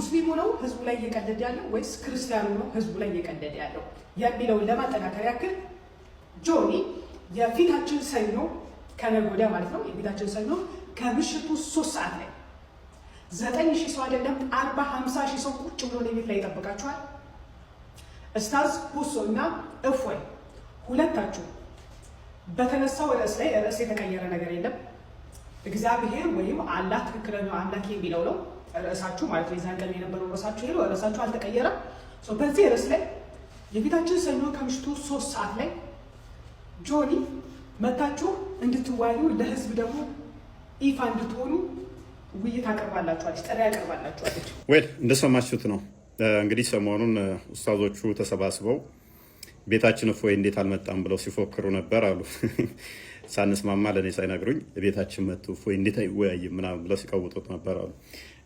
ሙስሊሙ ነው ህዝቡ ላይ እየቀደደ ያለው ወይስ ክርስቲያኑ ነው ህዝቡ ላይ እየቀደደ ያለው የሚለውን ለማጠናከር ያክል ጆኒ የፊታችን ሰኞ ከነገ ወዲያ ማለት ነው የፊታችን ሰኞ ከምሽቱ 3 ሰዓት ላይ 9000 ሰው አይደለም 40-50 ሰው ቁጭ ብሎ ቤት ላይ ይጠብቃችኋል። ኡስታዝ ሁሶ እና እፎይ ሁለታችሁ በተነሳው ርዕስ ላይ ርዕስ የተቀየረ ነገር የለም። እግዚአብሔር ወይም አላህ ትክክለኛው አምላክ የሚለው ነው ርዕሳችሁ ማለት ነው። የዛን ቀን የነበረው ርዕሳችሁ ይሄ ርዕሳችሁ አልተቀየረም። በዚህ ርዕስ ላይ የፊታችን ሰኞ ከምሽቱ 3 ሰዓት ላይ ጆኒ መታችሁ እንድትወያዩ ለህዝብ ደግሞ ይፋ እንድትሆኑ ውይይት አቀርባላችኋለች፣ ጥሪ አቀርባላችኋለች። ወል እንደሰማችሁት ነው እንግዲህ ሰሞኑን ኡስታዞቹ ተሰባስበው ቤታችን እፎይ እንዴት አልመጣም ብለው ሲፎክሩ ነበር አሉ። ሳንስማማ ለእኔ ሳይነግሩኝ ቤታችን መጡ እፎይ እንዴት አይወያይም ምናምን ብለው ሲቀውጡት ነበር አሉ።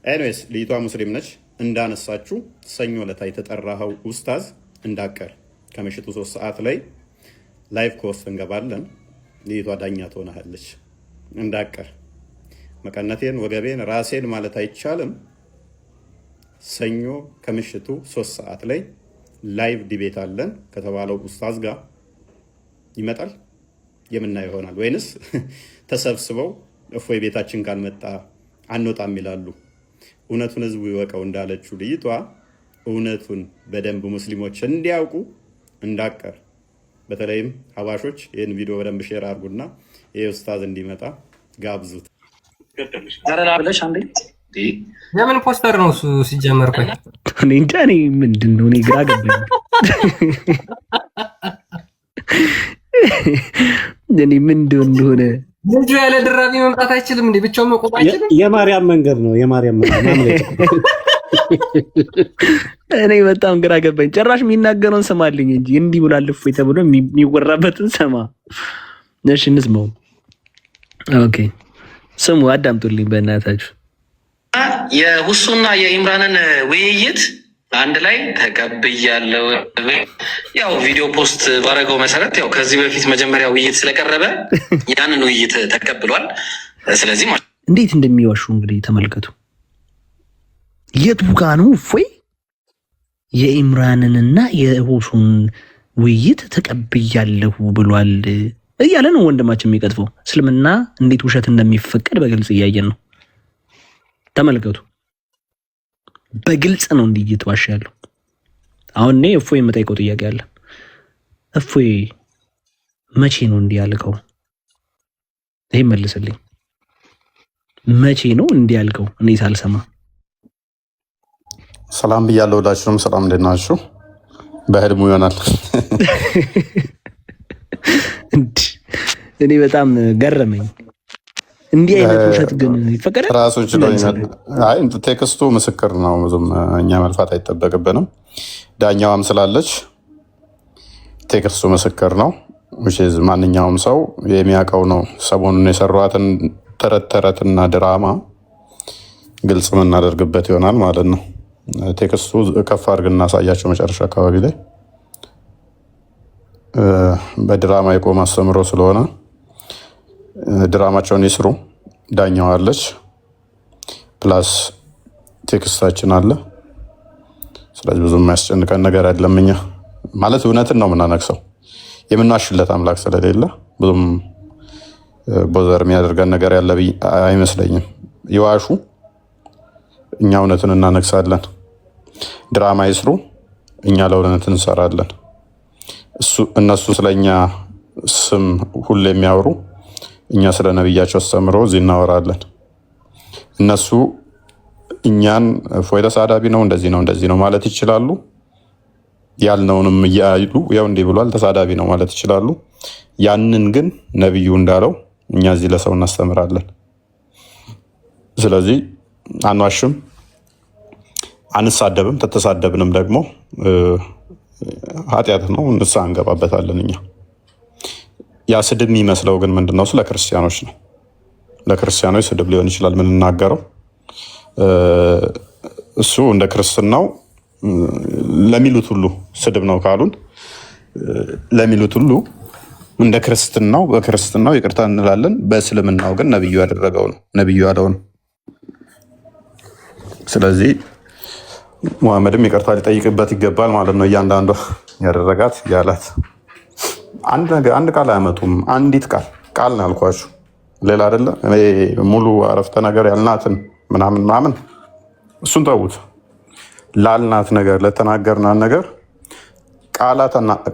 ኤኒዌይስ ልጅቷ ሙስሊም ነች። እንዳነሳችሁ ሰኞ ዕለት የተጠራኸው ኡስታዝ እንዳቀር ከምሽቱ 3 ሰዓት ላይ ላይቭ ኮርስ እንገባለን። ልጅቷ ዳኛ ትሆናለች። እንዳቀር መቀነቴን ወገቤን ራሴን ማለት አይቻልም። ሰኞ ከምሽቱ 3 ሰዓት ላይ ላይቭ ዲቤት አለን ከተባለው ኡስታዝ ጋር ይመጣል። የምናየው ይሆናል ወይንስ ተሰብስበው እፎይ ቤታችን ካልመጣ አንወጣም ይላሉ። እውነቱን ህዝቡ ይወቀው እንዳለችው ልጅቷ እውነቱን በደንብ ሙስሊሞች እንዲያውቁ እንዳቀር በተለይም ሀባሾች ይህን ቪዲዮ በደንብ ሼር አድርጉና ይህ ኡስታዝ እንዲመጣ ጋብዙት። ብለሽ አንዴ የምን ፖስተር ነው እሱ ሲጀመር? ቆይ እኔ እንጃ። እኔ ምንድን ነው እኔ ግራ ገባኝ። እኔ ምንድን እንደሆነ ልጁ ያለ ድራቢ መምጣት አይችልም እንዴ? ብቻው መቆም አይችልም? የማርያም መንገድ ነው የማርያም መንገድ። እኔ በጣም ግራ ገባኝ። ጭራሽ የሚናገረውን ሰማልኝ እንጂ እንዲህ ብሏል እፎይ ተብሎ የሚወራበትን ሰማ። እሺ እንስማው። ኦኬ ስሙ፣ አዳምጡልኝ በእናታችሁ። የሁሱና የኢምራንን ውይይት አንድ ላይ ተቀብያለሁ። ያው ቪዲዮ ፖስት ባረገው መሰረት ያው ከዚህ በፊት መጀመሪያ ውይይት ስለቀረበ ያንን ውይይት ተቀብሏል። ስለዚህ እንዴት እንደሚዋሹ እንግዲህ ተመልከቱ። የቱ ጋ ነው እፎይ የኢምራንንና የሁሱን ውይይት ተቀብያለሁ ብሏል እያለ ነው ወንድማችን የሚቀጥፈው። እስልምና እንዴት ውሸት እንደሚፈቀድ በግልጽ እያየን ነው። ተመልከቱ። በግልጽ ነው እንዲህ እየተዋሸ ያለው። አሁን እኔ እፎይ የምጠይቀው ጥያቄ አለ። እፎይ መቼ ነው እንዲህ ያልከው? ይሄ መልስልኝ። መቼ ነው እንዲህ ያልከው? እኔ ሳልሰማ። ሰላም ብያለሁ ሁላችሁም። ሰላም እንዴት ናችሁ? በህልሙ ይሆናል። እኔ በጣም ገረመኝ። እንዲህ አይነት ውሸት ግን ይፈቀዳል? ራሱ ችሎ አይ ቴክስቱ ምስክር ነው። ብዙም እኛ መልፋት አይጠበቅብንም። ዳኛዋም ስላለች ቴክስቱ ምስክር ነው። ማንኛውም ሰው የሚያውቀው ነው። ሰሞኑን የሰሯትን ተረትና ድራማ ግልጽ የምናደርግበት ይሆናል ማለት ነው። ቴክስቱ ከፍ አድርገን እናሳያቸው መጨረሻ አካባቢ ላይ በድራማ የቆመ አስተምሮ ስለሆነ ድራማቸውን ይስሩ። ዳኛዋ አለች፣ ፕላስ ቴክስታችን አለ። ስለዚህ ብዙ የሚያስጨንቀን ነገር አይደለም። እኛ ማለት እውነትን ነው የምናነግሰው። የምናሽለት አምላክ ስለሌለ ብዙም ቦዘር የሚያደርገን ነገር ያለ አይመስለኝም። ይዋሹ፣ እኛ እውነትን እናነግሳለን። ድራማ ይስሩ፣ እኛ ለእውነት እንሰራለን። እነሱ ስለኛ ስም ሁሌ የሚያወሩ እኛ ስለ ነብያቸው አስተምሮ እዚህ እናወራለን። እነሱ እኛን እፎይ ተሳዳቢ ነው እንደዚህ ነው ማለት ይችላሉ። ያልነውንም እያሉ ያው እንዲህ ብሏል ተሳዳቢ ነው ማለት ይችላሉ። ያንን ግን ነብዩ እንዳለው እኛ እዚህ ለሰው እናስተምራለን። ስለዚህ አንዋሽም፣ አንሳደብም። ተተሳደብንም ደግሞ ኃጢአት ነው፣ ንስሐ እንገባበታለን እኛ። ያ ስድብ የሚመስለው ግን ምንድነው? ስለ ክርስቲያኖች ነው። ለክርስቲያኖች ስድብ ሊሆን ይችላል የምንናገረው። እሱ እንደ ክርስትናው ለሚሉት ሁሉ ስድብ ነው ካሉን ለሚሉት ሁሉ እንደ ክርስትናው በክርስትናው ይቅርታ እንላለን። በእስልምናው ግን ነብዩ ያደረገው ነው፣ ነብዩ ያለው ነው። ስለዚህ ሙሐመድም ይቅርታ ሊጠይቅበት ይገባል ማለት ነው። እያንዳንዷ ያደረጋት ያላት አንድ ቃል አያመጡም። አንዲት ቃል ነው ያልኳችሁ፣ ሌላ አይደለ። ሙሉ አረፍተ ነገር ያልናትን ምናምን እሱን ተዉት። ላልናት ነገር ለተናገርናት ነገር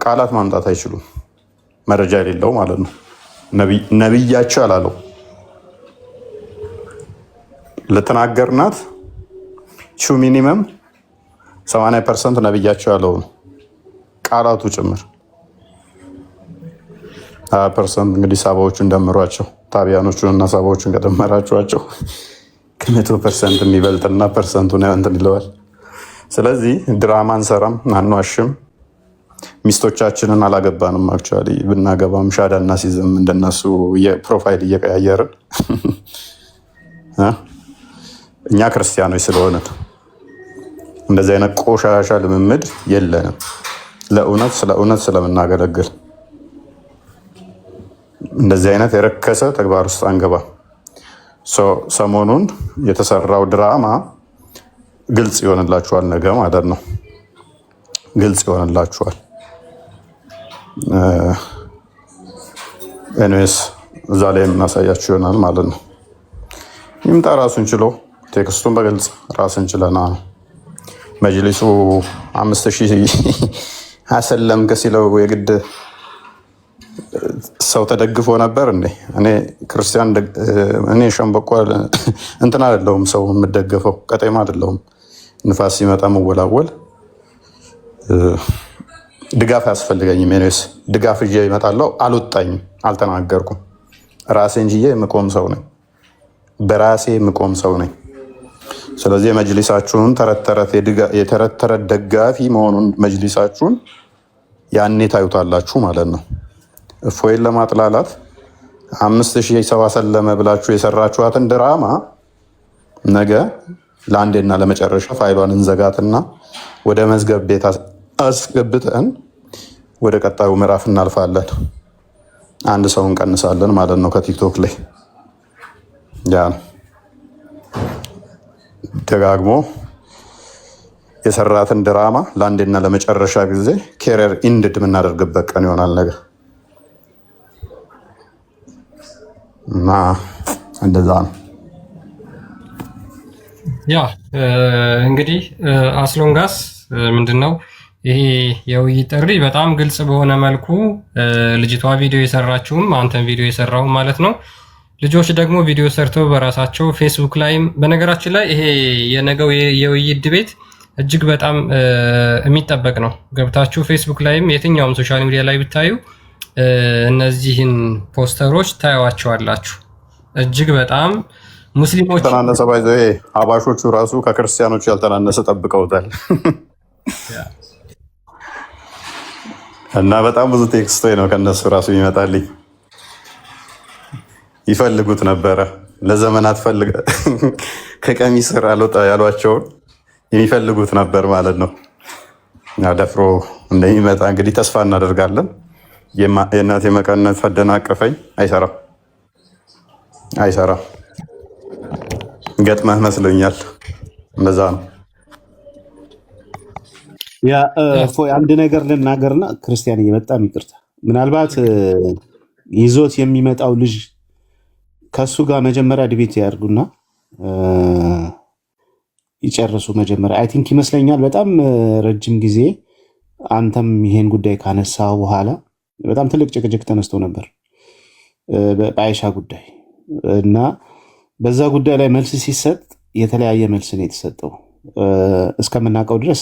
ቃላት ማምጣት አይችሉም፣ መረጃ የሌለው ማለት ነው። ነቢያቸው ያላለው ለተናገርናት ቹ ሚኒመም 80% ነቢያቸው ያለው ነው፣ ቃላቱ ጭምር 20% እንግዲህ ሳባዎቹን ደምሯቸው ታቢያኖቹን እና ሳባዎቹን ከደመራችኋቸው ከ100% የሚበልጥና ፐርሰንቱን እንትን ይለዋል። ስለዚህ ድራማ አንሰራም፣ አንዋሽም። ሚስቶቻችንን አላገባንም። አክቹዋሊ ብናገባም ሻዳ እና ሲዝም እንደነሱ የፕሮፋይል እየቀያየርን እኛ ክርስቲያኖች ስለሆንን እንደዚህ አይነት ቆሻሻ ልምምድ የለንም። ስለ እውነት ስለምናገለግል እንደዚህ አይነት የረከሰ ተግባር ውስጥ አንገባ። ሰሞኑን የተሰራው ድራማ ግልጽ ይሆንላችኋል፣ ነገ ማለት ነው። ግልጽ ይሆንላችኋል። ኤኒዌይስ እዛ ላይ የምናሳያችሁ ይሆናል ማለት ነው። ይምጣ ራሱን ችሎ ቴክስቱን በግልጽ ራስን ችለና መጅሊሱ 5000 አሰለም ከሲለው የግድ ሰው ተደግፎ ነበር እንዴ? እኔ ክርስቲያን እኔ ሸምበቆ እንትን አይደለሁም፣ ሰው የምደገፈው ቀጤማ አይደለሁም። ንፋስ ሲመጣ መወላወል ድጋፍ አያስፈልገኝም። ኔስ ድጋፍ ይዤ እመጣለሁ። አልወጣኝም፣ አልተናገርኩም። ራሴን ችዬ የምቆም ሰው ነኝ፣ በራሴ የምቆም ሰው ነኝ። ስለዚህ የመጅሊሳችሁን የተረት ተረት ደጋፊ መሆኑን መጅሊሳችሁን ያኔ ታዩታላችሁ ማለት ነው። እፎይን ለማጥላላት 5000 ሰው አሰለመ ብላችሁ የሰራችኋትን ድራማ ነገ ለአንዴና ለመጨረሻ ፋይሏን እንዘጋትና ወደ መዝገብ ቤት አስገብተን ወደ ቀጣዩ ምዕራፍ እናልፋለን። አንድ ሰው እንቀንሳለን ማለት ነው ከቲክቶክ ላይ። ያ ነው ደጋግሞ የሰራትን ድራማ ለአንዴና ለመጨረሻ ጊዜ ኬሪየር ኢንድድ የምናደርግበት ቀን ይሆናል ነገር እና እንደዛ ነው። ያ እንግዲህ አስሎንጋስ ምንድነው ይሄ የውይይት ጥሪ በጣም ግልጽ በሆነ መልኩ ልጅቷ ቪዲዮ የሰራችውም አንተን ቪዲዮ የሰራው ማለት ነው። ልጆች ደግሞ ቪዲዮ ሰርተው በራሳቸው ፌስቡክ ላይም በነገራችን ላይ ይሄ የነገው የውይይት ድቤት እጅግ በጣም የሚጠበቅ ነው። ገብታችሁ ፌስቡክ ላይም የትኛውም ሶሻል ሚዲያ ላይ ብታዩ እነዚህን ፖስተሮች ታዩዋቸዋላችሁ። እጅግ በጣም ሙስሊሞች ተናነሰ ባይዘ አባሾቹ ራሱ ከክርስቲያኖች ያልተናነሰ ጠብቀውታል እና በጣም ብዙ ቴክስቶ ነው ከነሱ ራሱ ይመጣልኝ። ይፈልጉት ነበረ ለዘመናት ከቀሚስ ስር አልወጣ ያሏቸውን የሚፈልጉት ነበር ማለት ነው። ደፍሮ እንደሚመጣ እንግዲህ ተስፋ እናደርጋለን። የእናቴ መቀነት አደናቀፈኝ። አይሰራም። ገጥመህ መስሎኛል። እንደዛ ነው። ያ አንድ ነገር ልናገርና ክርስቲያን እየመጣ ይቅርታ፣ ምናልባት ይዞት የሚመጣው ልጅ ከሱ ጋር መጀመሪያ ዲቤት ያደርጉና ይጨርሱ። መጀመሪያ አይ ቲንክ ይመስለኛል በጣም ረጅም ጊዜ አንተም ይሄን ጉዳይ ካነሳ በኋላ በጣም ትልቅ ጭቅጭቅ ተነስቶ ነበር በአይሻ ጉዳይ እና በዛ ጉዳይ ላይ መልስ ሲሰጥ የተለያየ መልስ ነው የተሰጠው። እስከምናውቀው ድረስ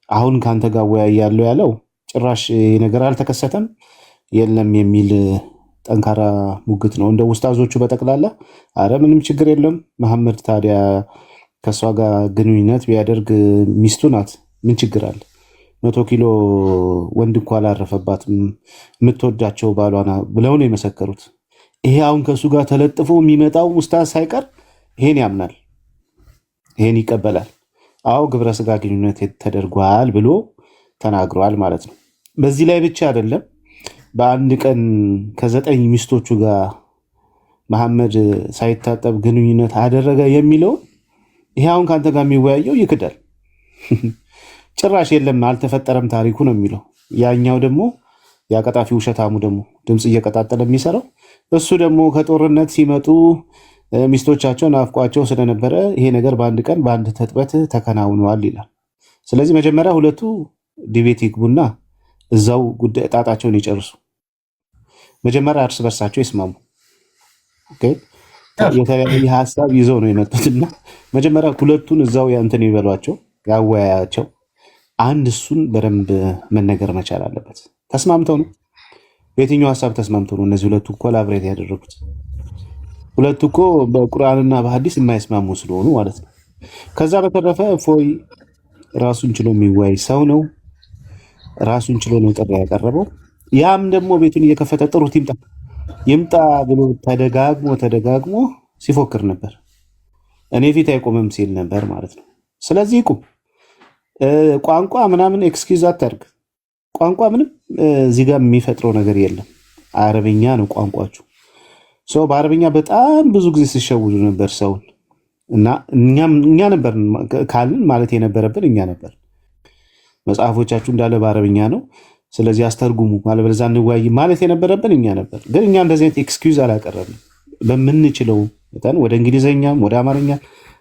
አሁን ከአንተ ጋር ወያያለው ያለው ጭራሽ ነገር አልተከሰተም የለም የሚል ጠንካራ ሙግት ነው። እንደ ውስታዞቹ በጠቅላላ አረ ምንም ችግር የለም መሐመድ ታዲያ ከሷ ጋር ግንኙነት ቢያደርግ ሚስቱ ናት፣ ምን ችግር አለ? 100 ኪሎ ወንድ እንኳን አላረፈባትም የምትወዳቸው ባሏና ብለው ነው የመሰከሩት። ይሄ አሁን ከሱ ጋር ተለጥፎ የሚመጣው ውስታዝ ሳይቀር ይሄን ያምናል፣ ይሄን ይቀበላል። አዎ ግብረ ስጋ ግንኙነት ተደርጓል ብሎ ተናግሯል ማለት ነው። በዚህ ላይ ብቻ አይደለም፣ በአንድ ቀን ከ9 ሚስቶቹ ጋር መሐመድ ሳይታጠብ ግንኙነት አደረገ የሚለው ይሄ አሁን ከአንተ ጋር የሚወያየው ይክዳል። ጭራሽ የለም አልተፈጠረም ታሪኩ ነው የሚለው። ያኛው ደግሞ የአቀጣፊ ውሸታሙ ደግሞ ድምፅ እየቀጣጠለ የሚሰራው እሱ ደግሞ ከጦርነት ሲመጡ ሚስቶቻቸው ናፍቋቸው ስለነበረ ይሄ ነገር በአንድ ቀን በአንድ ተጥበት ተከናውነዋል ይላል። ስለዚህ መጀመሪያ ሁለቱ ዲቤት ይግቡና እዛው ጉዳይ ጣጣቸውን ይጨርሱ። መጀመሪያ እርስ በርሳቸው ይስማሙ። የተለያየ ሀሳብ ይዘው ነው የመጡትና መጀመሪያ ሁለቱን እዛው እንትን ይበሏቸው፣ ያወያያቸው። አንድ እሱን በደንብ መነገር መቻል አለበት። ተስማምተው ነው በየትኛው ሀሳብ ተስማምተው ነው እነዚህ ሁለቱ ኮላብሬት ያደረጉት? ሁለቱ እኮ በቁርአንና በሐዲስ የማይስማሙ ስለሆኑ ማለት ነው። ከዛ በተረፈ እፎይ ራሱን ችሎ የሚወያይ ሰው ነው። ራሱን ችሎ ነው ጥሪ ያቀረበው። ያም ደግሞ ቤቱን እየከፈተ ጥሩት ይምጣ ብሎ ተደጋግሞ ሲፎክር ነበር። እኔ ፊት አይቆምም ሲል ነበር ማለት ነው። ስለዚህ ይቁም። ቋንቋ ምናምን ኤክስኪውዝ አታርግ። ቋንቋ ምንም እዚህ ጋር የሚፈጥረው ነገር የለም። አረብኛ ነው ቋንቋችሁ። ሰው በአረብኛ በጣም ብዙ ጊዜ ሲሸውዱ ነበር ሰውን እና እኛ ነበር ካልን ማለት የነበረብን እኛ ነበር። መጽሐፎቻችሁ እንዳለ በአረብኛ ነው፣ ስለዚህ አስተርጉሙ ማለት በዛ እንወያይ ማለት የነበረብን እኛ ነበር። ግን እኛ እንደዚህ አይነት ኤክስኪውዝ አላቀረብንም። በምንችለው መጠን ወደ እንግሊዘኛም ወደ አማርኛ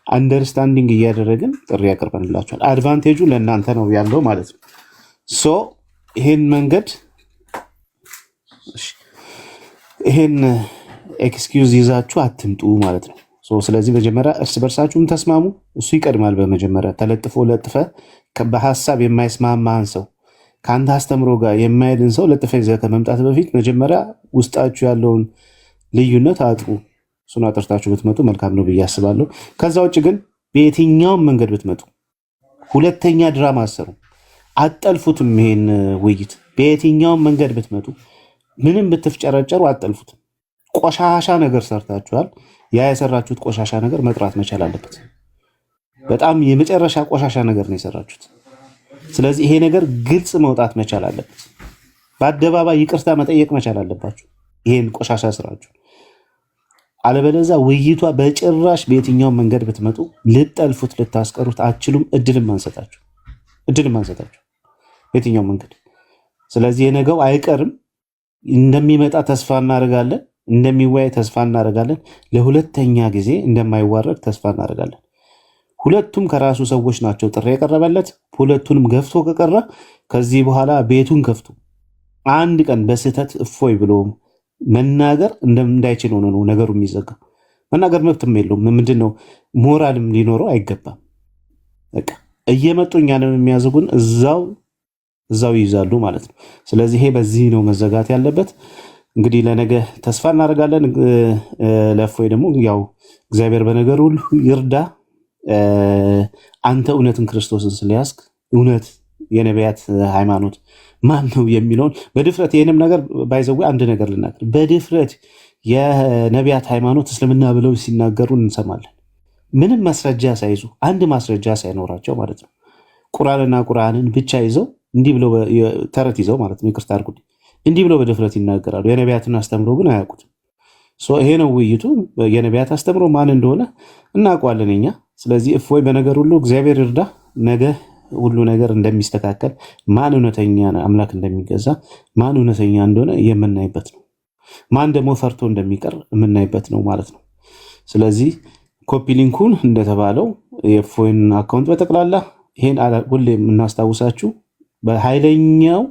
አንደርስታንዲንግ እያደረግን ጥሪ ያቀርበንላችኋል። አድቫንቴጁ ለእናንተ ነው ያለው ማለት ነው። ሶ ይሄን ኤክስኪውዝ ይዛችሁ አትምጡ ማለት ነው። ስለዚህ መጀመሪያ እርስ በርሳችሁም ተስማሙ። እሱ ይቀድማል። በመጀመሪያ ተለጥፎ ለጥፈ በሀሳብ የማይስማማን ሰው ከአንተ አስተምሮ ጋር የማይድን ሰው ለጥፈ ይዘህ ከመምጣት በፊት መጀመሪያ ውስጣችሁ ያለውን ልዩነት አጥሩ። እሱን አጥርታችሁ ብትመጡ መልካም ነው ብዬ አስባለሁ። ከዛ ውጭ ግን በየትኛውም መንገድ ብትመጡ ሁለተኛ ድራማ አሰሩ፣ አጠልፉትም። ይሄን ውይይት በየትኛውም መንገድ ብትመጡ ምንም ብትፍጨረጨሩ አጠልፉትም። ቆሻሻ ነገር ሰርታችኋል። ያ የሰራችሁት ቆሻሻ ነገር መጥራት መቻል አለበት። በጣም የመጨረሻ ቆሻሻ ነገር ነው የሰራችሁት። ስለዚህ ይሄ ነገር ግልጽ መውጣት መቻል አለበት። በአደባባይ ይቅርታ መጠየቅ መቻል አለባችሁ ይሄን ቆሻሻ ስራችሁ። አለበለዚያ ውይይቷ በጭራሽ በየትኛውም መንገድ ብትመጡ ልጠልፉት ልታስቀሩት አትችሉም። እድልም አንሰጣችሁ በየትኛውም መንገድ። ስለዚህ የነገው አይቀርም፣ እንደሚመጣ ተስፋ እናደርጋለን። እንደሚወያይ ተስፋ እናደርጋለን። ለሁለተኛ ጊዜ እንደማይዋረድ ተስፋ እናደርጋለን። ሁለቱም ከራሱ ሰዎች ናቸው ጥሪ የቀረበለት። ሁለቱንም ገፍቶ ከቀረ ከዚህ በኋላ ቤቱን ከፍቶ አንድ ቀን በስህተት እፎይ ብሎ መናገር እንዳይችል ሆኖ ነው ነገሩ የሚዘጋው። መናገር መብትም የለውም። ምንድነው ሞራልም ሊኖረው አይገባም። በቃ እየመጡ እኛንም የሚያዝጉን እዛው ይይዛሉ ማለት ነው። ስለዚህ ይሄ በዚህ ነው መዘጋት ያለበት። እንግዲህ ለነገ ተስፋ እናደርጋለን። ለእፎይ ደግሞ ያው እግዚአብሔር በነገር ሁሉ ይርዳ። አንተ እውነትን ክርስቶስን ስለያዝክ እውነት የነቢያት ሃይማኖት ማን ነው የሚለውን በድፍረት ይህንም ነገር ባይዘዌ አንድ ነገር ልናገር፣ በድፍረት የነቢያት ሃይማኖት እስልምና ብለው ሲናገሩ እንሰማለን። ምንም ማስረጃ ሳይዙ አንድ ማስረጃ ሳይኖራቸው ማለት ነው። ቁርአንና ቁርአንን ብቻ ይዘው እንዲህ ብለው ተረት ይዘው ማለት ነው፣ ይቅርታ አድርጉልኝ፣ እንዲህ ብለው በድፍረት ይናገራሉ። የነቢያትን አስተምሮ ግን አያውቁትም። ይሄ ነው ውይይቱ። የነቢያት አስተምሮ ማን እንደሆነ እናውቀዋለን እኛ። ስለዚህ እፎይ በነገር ሁሉ እግዚአብሔር ይርዳ። ነገ ሁሉ ነገር እንደሚስተካከል፣ ማን እውነተኛ አምላክ እንደሚገዛ፣ ማን እውነተኛ እንደሆነ የምናይበት ነው። ማን ደግሞ ፈርቶ እንደሚቀር የምናይበት ነው ማለት ነው። ስለዚህ ኮፒ ሊንኩን እንደተባለው የእፎይን አካውንት በጠቅላላ ይሄን ሁሌ የምናስታውሳችሁ በኃይለኛው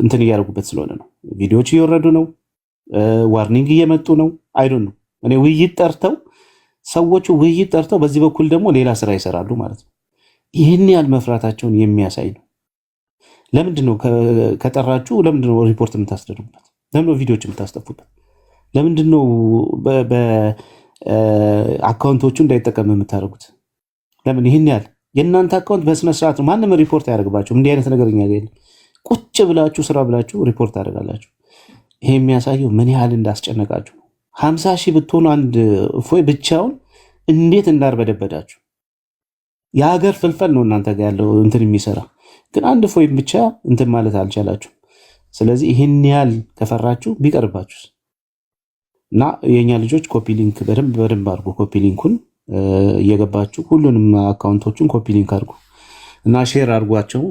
እንትን እያደረጉበት ስለሆነ ነው። ቪዲዮዎች እየወረዱ ነው። ዋርኒንግ እየመጡ ነው። አይዶን ነው እኔ ሰዎቹ ውይይት ጠርተው በዚህ በኩል ደግሞ ሌላ ስራ ይሰራሉ ማለት ነው። ይህን ያህል መፍራታቸውን የሚያሳይ ነው። ለምንድን ነው ከጠራችሁ ለምንድን ነው ሪፖርት የምታስደርጉበት? ለምንድን ነው ቪዲዮዎች የምታስጠፉበት? ለምንድን ነው በአካውንቶቹ እንዳይጠቀም የምታደርጉት? ለምን ይህን ያህል የእናንተ አካውንት በስነስርዓት ነው። ማንም ሪፖርት አያደርግባቸው። እንዲህ አይነት ነገር እኛ ጋር ቁጭ ብላችሁ ስራ ብላችሁ ሪፖርት ታደርጋላችሁ። ይሄ የሚያሳየው ምን ያህል እንዳስጨነቃችሁ። 50 ሺህ ብትሆኑ አንድ እፎይ ብቻውን እንዴት እንዳርበደበዳችሁ። የሀገር ፍልፈል ነው እናንተ ጋር ያለው እንትን የሚሰራ ግን አንድ እፎይ ብቻ እንትን ማለት አልቻላችሁ። ስለዚህ ይህን ያህል ከፈራችሁ ቢቀርባችሁ እና የእኛ ልጆች ኮፒ ሊንክ በደንብ አድርጎ ኮፒ ሊንኩን እየገባችሁ ሁሉንም አካውንቶቹን ኮፒ ሊንክ አድርጉ እና ሼር አድርጓቸው።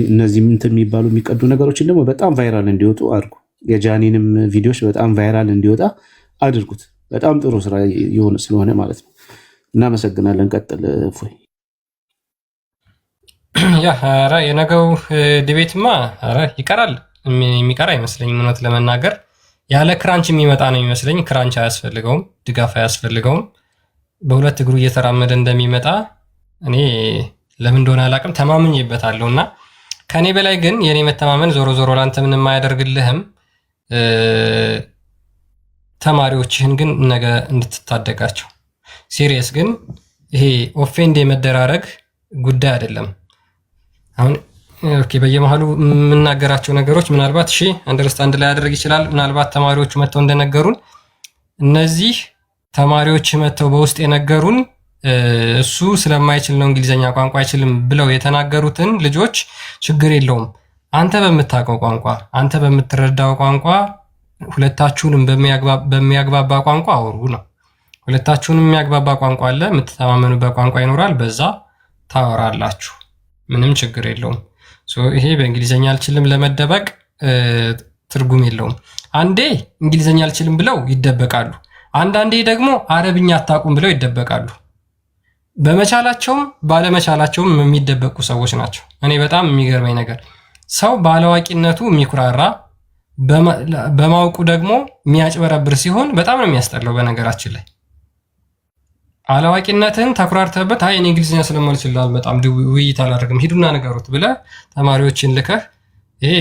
እነዚህ እንትን የሚባሉ የሚቀዱ ነገሮችን ደግሞ በጣም ቫይራል እንዲወጡ አድርጉ። የጃኒንም ቪዲዮዎች በጣም ቫይራል እንዲወጣ አድርጉት። በጣም ጥሩ ስራ የሆነ ስለሆነ ማለት ነው። እናመሰግናለን። ቀጥል እፎይ። ኧረ የነገው ዲቤትማ ይቀራል። የሚቀር አይመስለኝም እውነት ለመናገር ያለ ክራንች የሚመጣ ነው የሚመስለኝ። ክራንች አያስፈልገውም፣ ድጋፍ አያስፈልገውም። በሁለት እግሩ እየተራመደ እንደሚመጣ እኔ ለምን እንደሆነ አላውቅም ተማምኜበታለሁ። እና ከኔ በላይ ግን የኔ መተማመን ዞሮ ዞሮ ላንተ ምንም አያደርግልህም። ተማሪዎችህን ግን ነገ እንድትታደጋቸው። ሲሪየስ ግን ይሄ ኦፌንድ የመደራረግ ጉዳይ አይደለም። አሁን ኦኬ በየመሃሉ የምናገራቸው ነገሮች ምናልባት አንደርስታንድ ላይ ያደርግ ይችላል። ምናልባት ተማሪዎቹ መጥተው እንደነገሩን እነዚህ ተማሪዎች መጥተው በውስጥ የነገሩን እሱ ስለማይችል ነው እንግሊዘኛ ቋንቋ አይችልም ብለው የተናገሩትን ልጆች ችግር የለውም አንተ በምታውቀው ቋንቋ አንተ በምትረዳው ቋንቋ ሁለታችሁንም በሚያግባባ ቋንቋ አውሩ ነው። ሁለታችሁንም የሚያግባባ ቋንቋ አለ፣ የምትተማመኑበት ቋንቋ ይኖራል፣ በዛ ታወራላችሁ። ምንም ችግር የለውም። ይሄ በእንግሊዘኛ አልችልም ለመደበቅ ትርጉም የለውም። አንዴ እንግሊዘኛ አልችልም ብለው ይደበቃሉ፣ አንዳንዴ ደግሞ አረብኛ አታውቁም ብለው ይደበቃሉ። በመቻላቸውም ባለመቻላቸውም የሚደበቁ ሰዎች ናቸው። እኔ በጣም የሚገርመኝ ነገር ሰው ባለዋቂነቱ የሚኩራራ በማወቁ ደግሞ የሚያጭበረብር ሲሆን በጣም ነው የሚያስጠላው። በነገራችን ላይ አላዋቂነትህን ተኩራርተህበት እኔ እንግሊዝኛ ስለማልችል በጣም ውይይት አላደርግም ሂዱና ንገሩት ብለህ ተማሪዎችን ልከህ ይሄ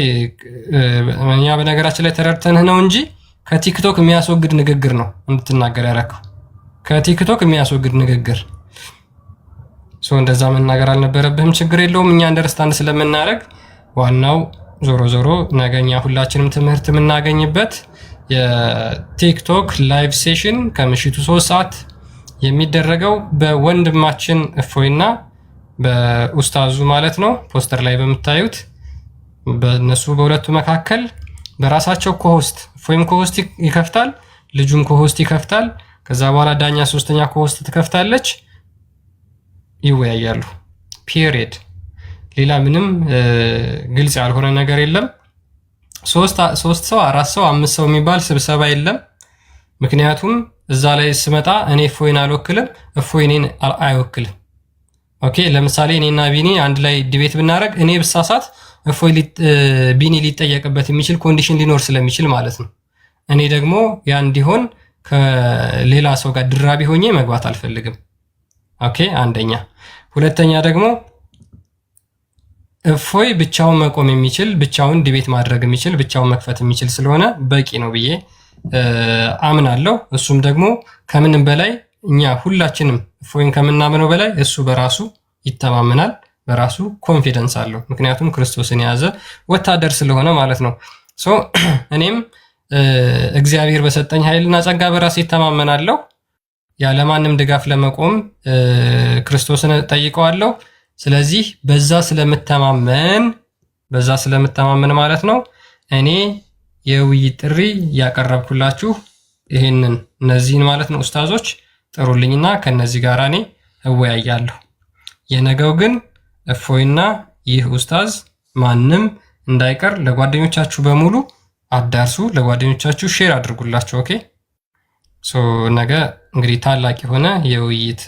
እኛ በነገራችን ላይ ተረድተንህ ነው እንጂ ከቲክቶክ የሚያስወግድ ንግግር ነው እንድትናገር ያደረከው። ከቲክቶክ የሚያስወግድ ንግግር እንደዛ መናገር አልነበረብህም። ችግር የለውም እኛ አንደርስታንድ ስለምናደርግ ዋናው ዞሮ ዞሮ ነገኛ ሁላችንም ትምህርት የምናገኝበት የቲክቶክ ላይቭ ሴሽን ከምሽቱ 3 ሰዓት የሚደረገው በወንድማችን እፎይና በኡስታዙ ማለት ነው። ፖስተር ላይ በምታዩት በእነሱ በሁለቱ መካከል በራሳቸው ኮሆስት እፎይም ኮሆስት ይከፍታል፣ ልጁም ኮሆስት ይከፍታል። ከዛ በኋላ ዳኛ ሶስተኛ ኮሆስት ትከፍታለች፣ ይወያያሉ። ፒሪየድ። ሌላ ምንም ግልጽ ያልሆነ ነገር የለም። 3 ሰው 4 ሰው 5 ሰው የሚባል ስብሰባ የለም። ምክንያቱም እዛ ላይ ስመጣ እኔ እፎይን አልወክልም፣ እፎይ እኔን አይወክልም። ኦኬ ለምሳሌ እኔና ቢኒ አንድ ላይ ዲቤት ብናደርግ እኔ ብሳሳት እፎይ ቢኒ ሊጠየቅበት የሚችል ኮንዲሽን ሊኖር ስለሚችል ማለት ነው። እኔ ደግሞ ያ እንዲሆን ከሌላ ሰው ጋር ድራቢ ሆኜ መግባት አልፈልግም። ኦኬ አንደኛ። ሁለተኛ ደግሞ እፎይ ብቻውን መቆም የሚችል ብቻውን ዲቤት ማድረግ የሚችል ብቻውን መክፈት የሚችል ስለሆነ በቂ ነው ብዬ አምናለሁ። እሱም ደግሞ ከምንም በላይ እኛ ሁላችንም እፎይን ከምናምነው በላይ እሱ በራሱ ይተማመናል፣ በራሱ ኮንፊደንስ አለው። ምክንያቱም ክርስቶስን የያዘ ወታደር ስለሆነ ማለት ነው። እኔም እግዚአብሔር በሰጠኝ ኃይልና ጸጋ በራሴ ይተማመናለሁ። ያለማንም ድጋፍ ለመቆም ክርስቶስን ጠይቀዋለሁ። ስለዚህ በዛ ስለምተማመን ማለት ነው እኔ የውይይት ጥሪ ያቀረብኩላችሁ እነዚህን ማለት ነው። ኡስታዞች ጥሩልኝና ከነዚህ ጋር እኔ እወያያለሁ። የነገው ግን እፎይና ይህ ኡስታዝ ማንም እንዳይቀር ለጓደኞቻችሁ በሙሉ አዳርሱ፣ ለጓደኞቻችሁ ሼር አድርጉላችሁ። ኦኬ ነገ እንግዲህ ታላቅ የሆነ የውይይት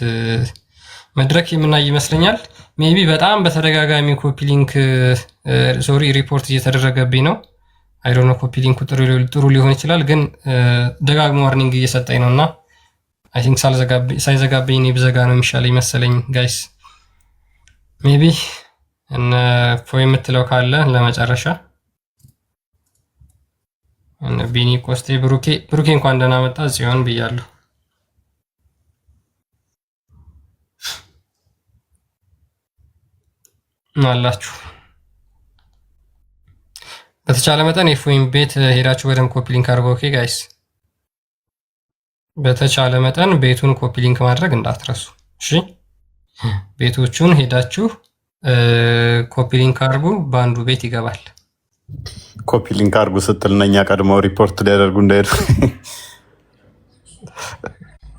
መድረክ የምናይ ይመስለኛል። ሜቢ በጣም በተደጋጋሚ ኮፒ ሊንክ ሪፖርት እየተደረገብኝ ነው። አይ ዶንት ኖ ኮፒ ሊንኩ ጥሩ ሊሆን ይችላል፣ ግን ደጋግሞ ዋርኒንግ እየሰጠኝ ነውና አይ ቲንክ ሳይዘጋብኝ እኔ ብዘጋ ነው የሚሻለኝ መሰለኝ። ጋይስ ሜቢ እፎይ የምትለው ካለ ለመጨረሻ ቢኒ ኮስቴ ብሩኬ እንኳን ደህና መጣ ጽዮን ብያለሁ። አላችሁ በተቻለ መጠን የእፎይን ቤት ሄዳችሁ በደንብ ኮፒ ሊንክ አድርጉ። ኦኬ ጋይስ በተቻለ መጠን ቤቱን ኮፒ ሊንክ ማድረግ እንዳትረሱ እሺ። ቤቶቹን ሄዳችሁ ኮፒ ሊንክ አድርጉ፣ በአንዱ ቤት ይገባል። ኮፒ ሊንክ አድርጉ ስትል እነኛ ቀድመው ሪፖርት ሊያደርጉ እንዳይሄዱ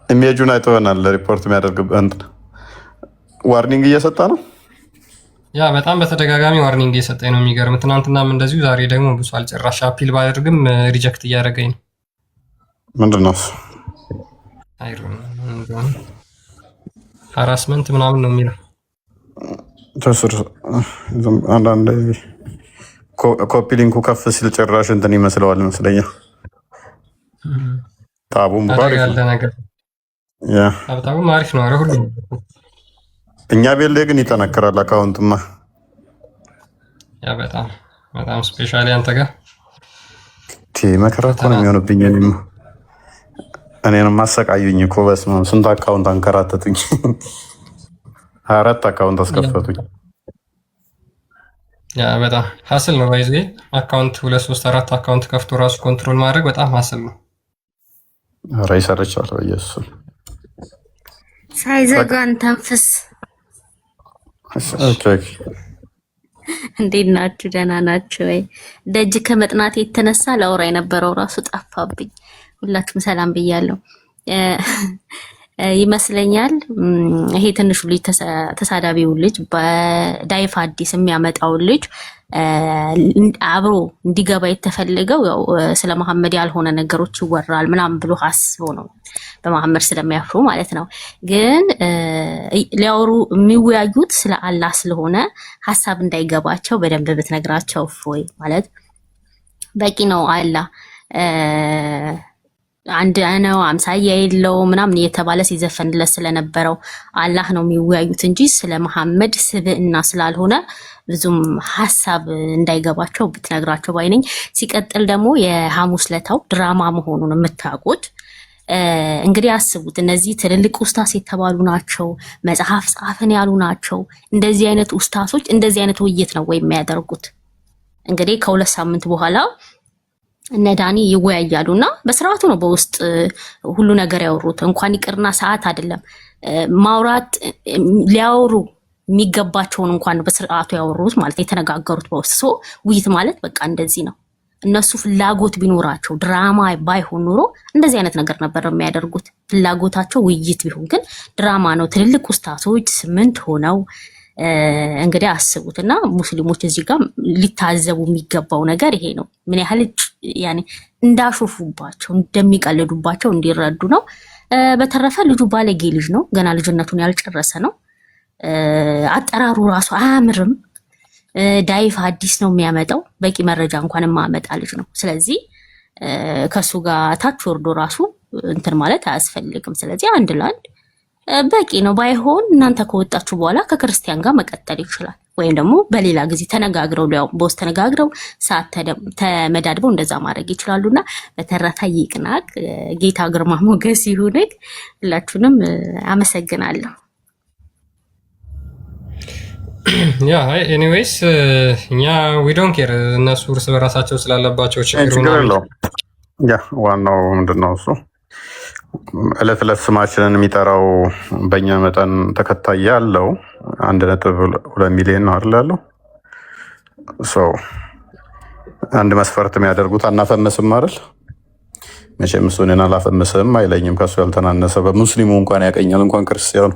ኢሜጁን አይተወናል። ሪፖርት የሚያደርግበት ዋርኒንግ እየሰጠ ነው። ያ በጣም በተደጋጋሚ ዋርኒንግ እየሰጠኝ ነው። የሚገርም ትናንትናም እንደዚሁ፣ ዛሬ ደግሞ ብዙ አልጨራሽ አፒል ባደርግም ሪጀክት እያደረገኝ ነው። ምንድን ነው ሃራስመንት ምናምን ነው የሚለው። አንዳንድ ኮፒ ሊንኩ ከፍ ሲል ጭራሽ እንትን ይመስለዋል ይመስለኛል። ታቡም ያለ ነገር ታቡም አሪፍ ነው። ኧረ ሁሉም እኛ ቤት ላይ ግን ይጠነክራል አካውንትማ። ያ በጣም በጣም ስፔሻሊ አንተ ጋር መከራ እኮ ነው የሚሆንብኝ። እኔንም አሰቃዩኝ እኮ በስመ አብ። ስንት አካውንት አንከራተቱኝ። 24 አካውንት አስከፈቱኝ። ያ በጣም ሀስል ነው። ባይዘ አካውንት 2 3 4 አካውንት ከፍቶ ራሱ ኮንትሮል ማድረግ በጣም ሀስል ነው። ኧረ ይሰለቻል። በኢየሱስ ሳይዘጋን ተንፍስ። እንዴት ናችሁ? ደህና ናችሁ ወይ? ደጅ ከመጥናት የተነሳ ላውራ የነበረው ራሱ ጠፋብኝ። ሁላችሁም ሰላም ብያለሁ። ይመስለኛል ይሄ ትንሹ ልጅ ተሳዳቢው ልጅ በዳይፍ አዲስ የሚያመጣው ልጅ አብሮ እንዲገባ የተፈለገው ያው ስለ መሐመድ ያልሆነ ነገሮች ይወራል ምናምን ብሎ አስቦ ነው፣ በመሐመድ ስለሚያፍሩ ማለት ነው። ግን ሊያወሩ የሚወያዩት ስለ አላህ ስለሆነ ሀሳብ እንዳይገባቸው በደንብ ብትነግራቸው ወይ ማለት በቂ ነው። አላህ አንድ ነው፣ አምሳያ የለው ምናምን እየተባለ ሲዘፈንለት ስለነበረው አላህ ነው የሚወያዩት እንጂ ስለ መሐመድ ስብዕና ስላልሆነ ብዙም ሀሳብ እንዳይገባቸው ብትነግራቸው ባይነኝ። ሲቀጥል ደግሞ የሐሙስ ለታው ድራማ መሆኑን የምታውቁት እንግዲህ አስቡት። እነዚህ ትልልቅ ኡስታዝ የተባሉ ናቸው፣ መጽሐፍ ጻፍን ያሉ ናቸው። እንደዚህ አይነት ኡስታዞች እንደዚህ አይነት ውይይት ነው ወይ የሚያደርጉት? እንግዲህ ከ2 ሳምንት በኋላ እነ ዳኒ ይወያያሉና በስርዓቱ ነው በውስጥ ሁሉ ነገር ያወሩት። እንኳን ይቅርና ሰዓት አይደለም ማውራት ሊያወሩ የሚገባቸውን እንኳን በስርዓቱ ያወሩት ማለት የተነጋገሩት በውስጥ። ሶ ውይይት ማለት በቃ እንደዚህ ነው። እነሱ ፍላጎት ቢኖራቸው ድራማ ባይሆን ኖሮ እንደዚህ አይነት ነገር ነበር የሚያደርጉት። ፍላጎታቸው ውይይት ቢሆን ግን ድራማ ነው። ትልልቅ ኡስታዞች 8 ሆነው እንግዲህ አስቡትና ሙስሊሞች እዚህ ጋር ሊታዘቡ የሚገባው ነገር ይሄ ነው። ምን ያህል ያኔ እንዳሾፉባቸው እንደሚቀልዱባቸው እንዲረዱ ነው። በተረፈ ልጁ ባለጌ ልጅ ነው፣ ገና ልጅነቱን ያልጨረሰ ነው። አጠራሩ ራሱ አያምርም። ዳይፍ አዲስ ነው የሚያመጣው፣ በቂ መረጃ እንኳን የማመጣ ልጅ ነው። ስለዚህ ከሱ ጋር ታች ወርዶ ራሱ እንትን ማለት አያስፈልግም። ስለዚህ አንድ ለአንድ በቂ ነው። ባይሆን እናንተ ከወጣችሁ በኋላ ከክርስቲያን ጋር መቀጠል ይችላል፣ ወይም ደግሞ በሌላ ጊዜ ተነጋግረው በውስጥ ተነጋግረው ሰዓት ተመዳድበው እንደዛ ማድረግ ይችላሉና በተረፈ ይቅናቅ። ጌታ ግርማ ሞገስ ይሁንክ። ሁላችሁንም አመሰግናለሁ። ያ ኤኒዌይስ እኛ ዊ ዶንት ኬር እነሱ እርስ በራሳቸው ስላለባቸው ችግር ነው። ያ ዋናው ምንድነው እሱ እለት እለት ስማችንን የሚጠራው በእኛ መጠን ተከታይ ያለው 1.2 ሚሊዮን ነው አይደል ያለው። አንድ መስፈርት የሚያደርጉት አናፈምስም አይደል። መቼም እሱ እኔን አላፈምስም አይለኝም። ከሱ ያልተናነሰ በሙስሊሙ እንኳን ያቀኛል፣ እንኳን ክርስቲያኑ።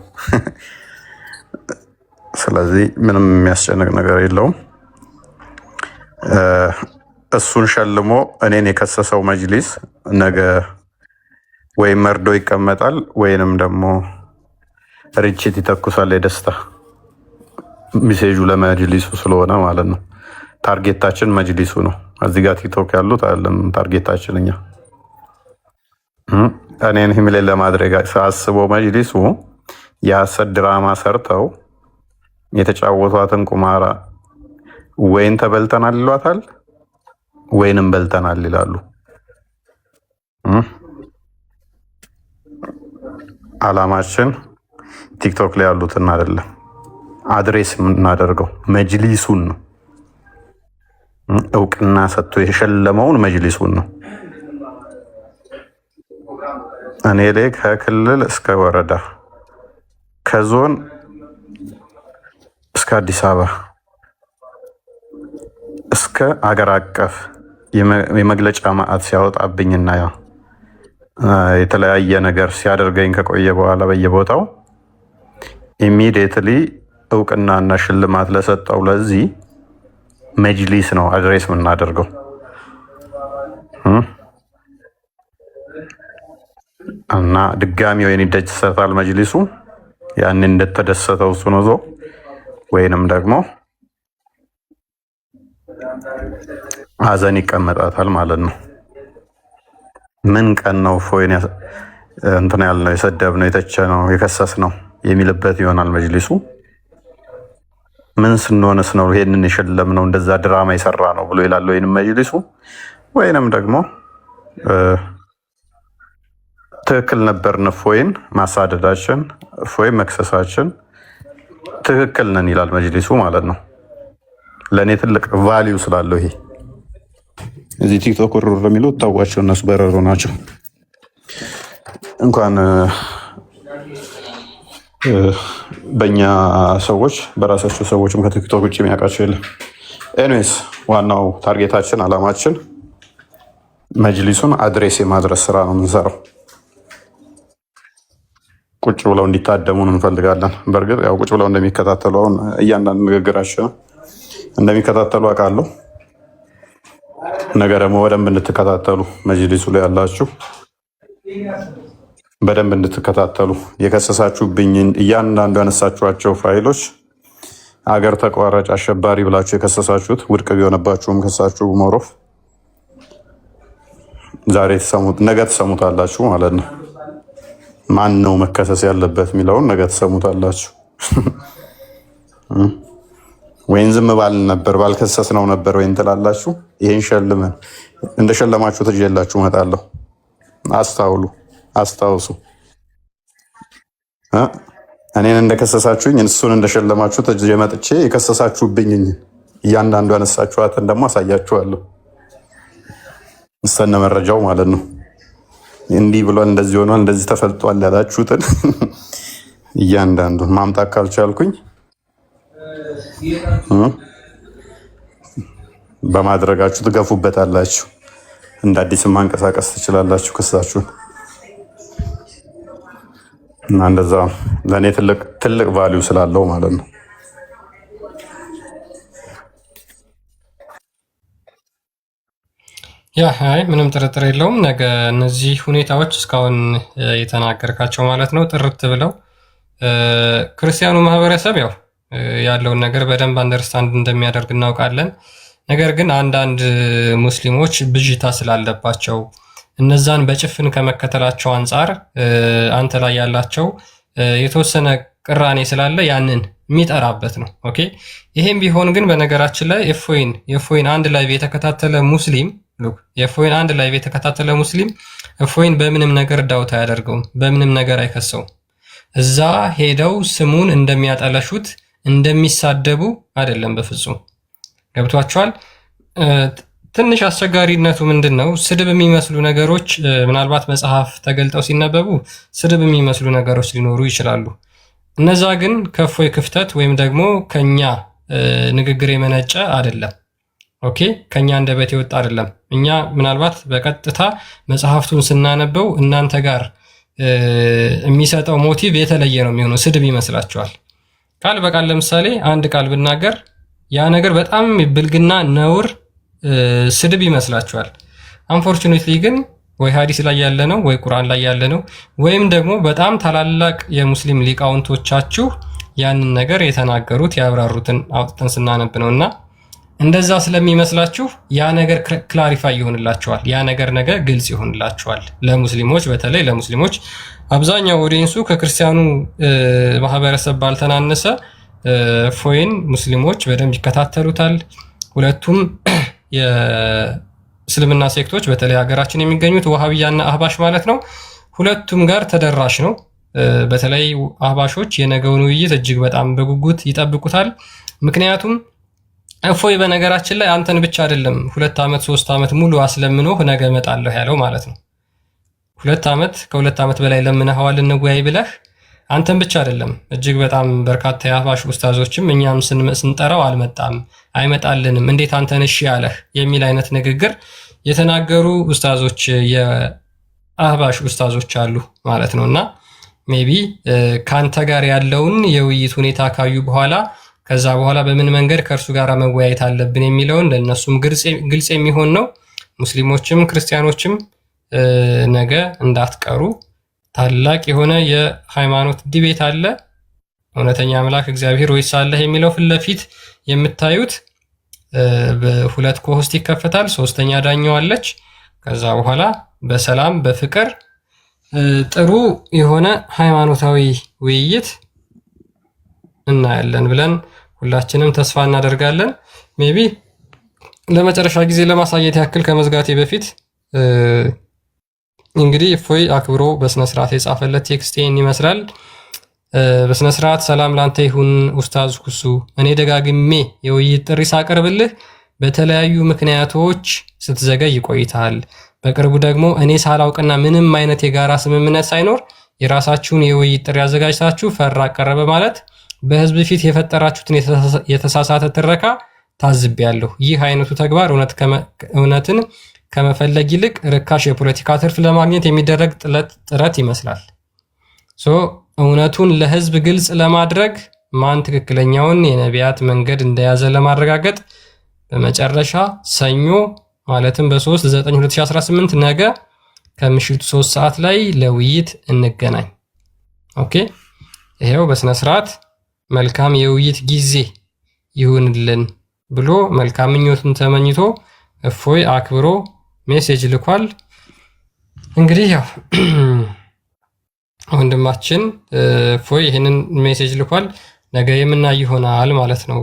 ስለዚህ ምንም የሚያስጨንቅ ነገር የለውም። እሱን ሸልሞ እኔን የከሰሰው መጅሊስ ነገ ወይም መርዶ ይቀመጣል ወይንም ደግሞ ርችት ይተኩሳል። የደስታ ሚሴጁ ለመጅሊሱ ስለሆነ ማለት ነው። ታርጌታችን መጅሊሱ ነው። እዚህ ጋር ቲክቶክ ያሉት አይደለም ታርጌታችን እኛ። እኔን ሂምሌን ለማድረግ ሳስበው መጅሊሱ የሐሰት ድራማ ሰርተው የተጫወቷትን ቁማራ ወይን ተበልተናል ይሏታል ወይንም በልተናል ይላሉ። አላማችን ቲክቶክ ላይ ያሉትን አይደለም፣ አድሬስ የምናደርገው መጅሊሱን ነው። እውቅና ሰጥቶ የሸለመውን መጅሊሱን ነው። እኔ ላይ ከክልል እስከ ወረዳ ከዞን እስከ አዲስ አበባ እስከ አገር አቀፍ የመግለጫ ማዕት ሲያወጣብኝና የተለያየ ነገር ሲያደርገኝ ከቆየ በኋላ በየቦታው ኢሚዲየትሊ እውቅናና ሽልማት ለሰጠው ለዚህ መጅሊስ ነው አድሬስ የምናደርገው እና ድጋሚ ወይን ይደሰታል መጅሊሱ ያን እንደተደሰተው እሱ ነው ወይንም ደግሞ ሀዘን ይቀመጣታል ማለት ነው። ምን ቀን ነው እፎይን እንትን ያልነው የሰደብነው የተቸነው የከሰስነው የሚልበት ይሆናል መጅሊሱ። ምን ስንሆንስ ነው ይሄንን የሸለምነው እንደዛ ድራማ የሰራ ነው ብሎ ይላል ወይንም መጅሊሱ። ወይንም ደግሞ ትክክል ነበርን እፎይን ማሳደዳችን እፎይን መክሰሳችን ትክክል ነን ይላል መጅሊሱ ማለት ነው። ለእኔ ትልቅ ቫሊዩ ስላለው ይሄ እዚህ ቲክቶክ ሩር የሚሉት ታዋቸው እነሱ በረሮ ናቸው። እንኳን በእኛ ሰዎች በራሳቸው ሰዎችም ከቲክቶክ ውጭ የሚያውቃቸው የለም። ኤኒዌይስ ዋናው ታርጌታችን አላማችን መጅሊሱን አድሬስ የማድረስ ስራ ነው የምንሰራው። ቁጭ ብለው እንዲታደሙን እንፈልጋለን። በእርግጥ ያው ቁጭ ብለው እንደሚከታተሉ አሁን እያንዳንዱ ንግግራችን እንደሚከታተሉ አውቃለሁ። ነገ ደግሞ በደንብ እንድትከታተሉ መጅሊሱ ላይ ያላችሁ በደንብ እንድትከታተሉ የከሰሳችሁብኝን እያንዳንዱ ያነሳችኋቸው ፋይሎች አገር ተቋራጭ አሸባሪ ብላችሁ የከሰሳችሁት ውድቅ ቢሆንባችሁም ከሳችሁ ሞሮፍ ዛሬ ነገ ትሰሙታላችሁ ማለት ነው። ማን ነው መከሰስ ያለበት የሚለውን ነገ ትሰሙታላችሁ። ወይን ዝም ባልን ነበር ባልከሰስ ነው ነበር ወይን ትላላችሁ። ይሄን ሸልመን እንደሸለማችሁ ትጀላችሁ እመጣለሁ። አስታውሱ። እኔን እንደከሰሳችሁኝ እሱን እንደሸለማችሁ ትጀ መጥቼ የከሰሳችሁብኝ እያንዳንዱ ያነሳችኋትን ደግሞ አሳያችኋለሁ። እሰነ መረጃው ማለት ነው። እንዲህ ብሏል፣ እንደዚህ ሆኗል፣ እንደዚህ ተፈልጧል ያላችሁትን እያንዳንዱን ማምጣት ካልቻልኩኝ በማድረጋችሁ ትገፉበታላችሁ። እንደ አዲስ ማንቀሳቀስ ትችላላችሁ ክሳችሁን እና እንደዛ ለእኔ ትልቅ ቫሊዩ ስላለው ማለት ነው። አይ ምንም ጥርጥር የለውም። ነገ እነዚህ ሁኔታዎች እስካሁን የተናገርካቸው ማለት ነው ጥርት ብለው ክርስቲያኑ ማህበረሰብ ያው ያለውን ነገር በደንብ አንደርስታንድ እንደሚያደርግ እናውቃለን። ነገር ግን አንዳንድ ሙስሊሞች ብዥታ ስላለባቸው እነዛን በጭፍን ከመከተላቸው አንጻር አንተ ላይ ያላቸው የተወሰነ ቅራኔ ስላለ ያንን የሚጠራበት ነው። ኦኬ ይሄም ቢሆን ግን በነገራችን ላይ የእፎይን አንድ ላይ የተከታተለ ሙስሊም የእፎይን አንድ ላይ የተከታተለ ሙስሊም እፎይን በምንም ነገር ዳውት አያደርገውም፣ በምንም ነገር አይከሰውም። እዛ ሄደው ስሙን እንደሚያጠለሹት እንደሚሳደቡ አይደለም በፍጹም። ገብቷቸዋል። ትንሽ አስቸጋሪነቱ ምንድን ነው? ስድብ የሚመስሉ ነገሮች ምናልባት መጽሐፍ ተገልጠው ሲነበቡ ስድብ የሚመስሉ ነገሮች ሊኖሩ ይችላሉ። እነዛ ግን ከእፎይ ክፍተት ወይም ደግሞ ከኛ ንግግር የመነጨ አይደለም። ኦኬ ከኛ አንደበት የወጣ አይደለም። እኛ ምናልባት በቀጥታ መጽሐፍቱን ስናነበው እናንተ ጋር የሚሰጠው ሞቲቭ የተለየ ነው የሚሆነው። ስድብ ይመስላችኋል። ቃል በቃል ለምሳሌ አንድ ቃል ብናገር ያ ነገር በጣም ብልግና ነውር ስድብ ይመስላችኋል። አንፎርቹኔትሊ ግን ወይ ሀዲስ ላይ ያለ ነው ወይ ቁርአን ላይ ያለ ነው ወይም ደግሞ በጣም ታላላቅ የሙስሊም ሊቃውንቶቻችሁ ያንን ነገር የተናገሩት ያብራሩትን አውጥተን ስናነብ ነውና እንደዛ ስለሚመስላችሁ ያ ነገር ክላሪፋይ ይሆንላችኋል። ያ ነገር ነገ ግልጽ ይሆንላችኋል። ለሙስሊሞች በተለይ ለሙስሊሞች አብዛኛው ኦዲየንሱ ከክርስቲያኑ ማህበረሰብ ባልተናነሰ እፎይን ሙስሊሞች በደንብ ይከታተሉታል። ሁለቱም የእስልምና ሴክቶች በተለይ ሀገራችን የሚገኙት ወሃቢያና አህባሽ ማለት ነው፣ ሁለቱም ጋር ተደራሽ ነው። በተለይ አህባሾች የነገውን ውይይት እጅግ በጣም በጉጉት ይጠብቁታል። ምክንያቱም እፎይ በነገራችን ላይ አንተን ብቻ አይደለም 2 ዓመት 3 ዓመት ሙሉ አስለምኖህ ነገ እመጣለሁ ያለው ማለት ነው። 2 ዓመት ከ2 ዓመት በላይ ለምነኸዋል እንወያይ ብለህ አንተን ብቻ አይደለም እጅግ በጣም በርካታ የአህባሽ ኡስታዞችም እኛም ስንጠራው አልመጣም አይመጣልንም እንዴት አንተን እሺ ያለህ የሚል አይነት ንግግር የተናገሩ ኡስታዞች አህባሽ ኡስታዞች አሉ ማለት ነውና ሜቢ ካንተ ጋር ያለውን የውይይት ሁኔታ ካዩ በኋላ ከዛ በኋላ በምን መንገድ ከእርሱ ጋር መወያየት አለብን የሚለውን ለእነሱም ግልጽ የሚሆን ነው። ሙስሊሞችም ክርስቲያኖችም ነገ እንዳትቀሩ። ታላቅ የሆነ የሃይማኖት ዲቤት አለ። እውነተኛ አምላክ እግዚአብሔር ወይስ አለህ የሚለው ፊት ለፊት የምታዩት በሁለት ኮሆስት ይከፈታል። ሶስተኛ ዳኛው አለች። ከዛ በኋላ በሰላም በፍቅር ጥሩ የሆነ ሃይማኖታዊ ውይይት እናያለን ብለን ሁላችንም ተስፋ እናደርጋለን። ሜቢ ለመጨረሻ ጊዜ ለማሳየት ያክል ከመዝጋቴ በፊት እንግዲህ እፎይ አክብሮ በስነ ስርዓት የጻፈለት ቴክስት ይመስላል። በስነ ስርዓት ሰላም ላንተ ይሁን ኡስታዝ ኩሱ፣ እኔ ደጋግሜ የውይይት ጥሪ ሳቀርብልህ በተለያዩ ምክንያቶች ስትዘገይ ይቆይታል። በቅርቡ ደግሞ እኔ ሳላውቅና ምንም አይነት የጋራ ስምምነት ሳይኖር የራሳችሁን የውይይት ጥሪ አዘጋጅታችሁ ፈራ ቀረበ ማለት በህዝብ ፊት የፈጠራችሁትን የተሳሳተ ትረካ ታዝቤያለሁ። ይህ አይነቱ ተግባር እውነትን ከመፈለግ ይልቅ ርካሽ የፖለቲካ ትርፍ ለማግኘት የሚደረግ ጥረት ይመስላል። እውነቱን ለህዝብ ግልጽ ለማድረግ ማን ትክክለኛውን የነቢያት መንገድ እንደያዘ ለማረጋገጥ በመጨረሻ ሰኞ ማለትም በ3/9/2018 ነገ ከምሽቱ 3 ሰዓት ላይ ለውይይት እንገናኝ። ኦኬ፣ ይሄው በስነ ስርዓት መልካም የውይይት ጊዜ ይሁንልን ብሎ መልካም ምኞቱን ተመኝቶ እፎይ አክብሮ ሜሴጅ ልኳል። እንግዲህ ያው ወንድማችን እፎይ ይሄንን ሜሴጅ ልኳል። ነገ የምናይ ይሆናል ማለት ነው።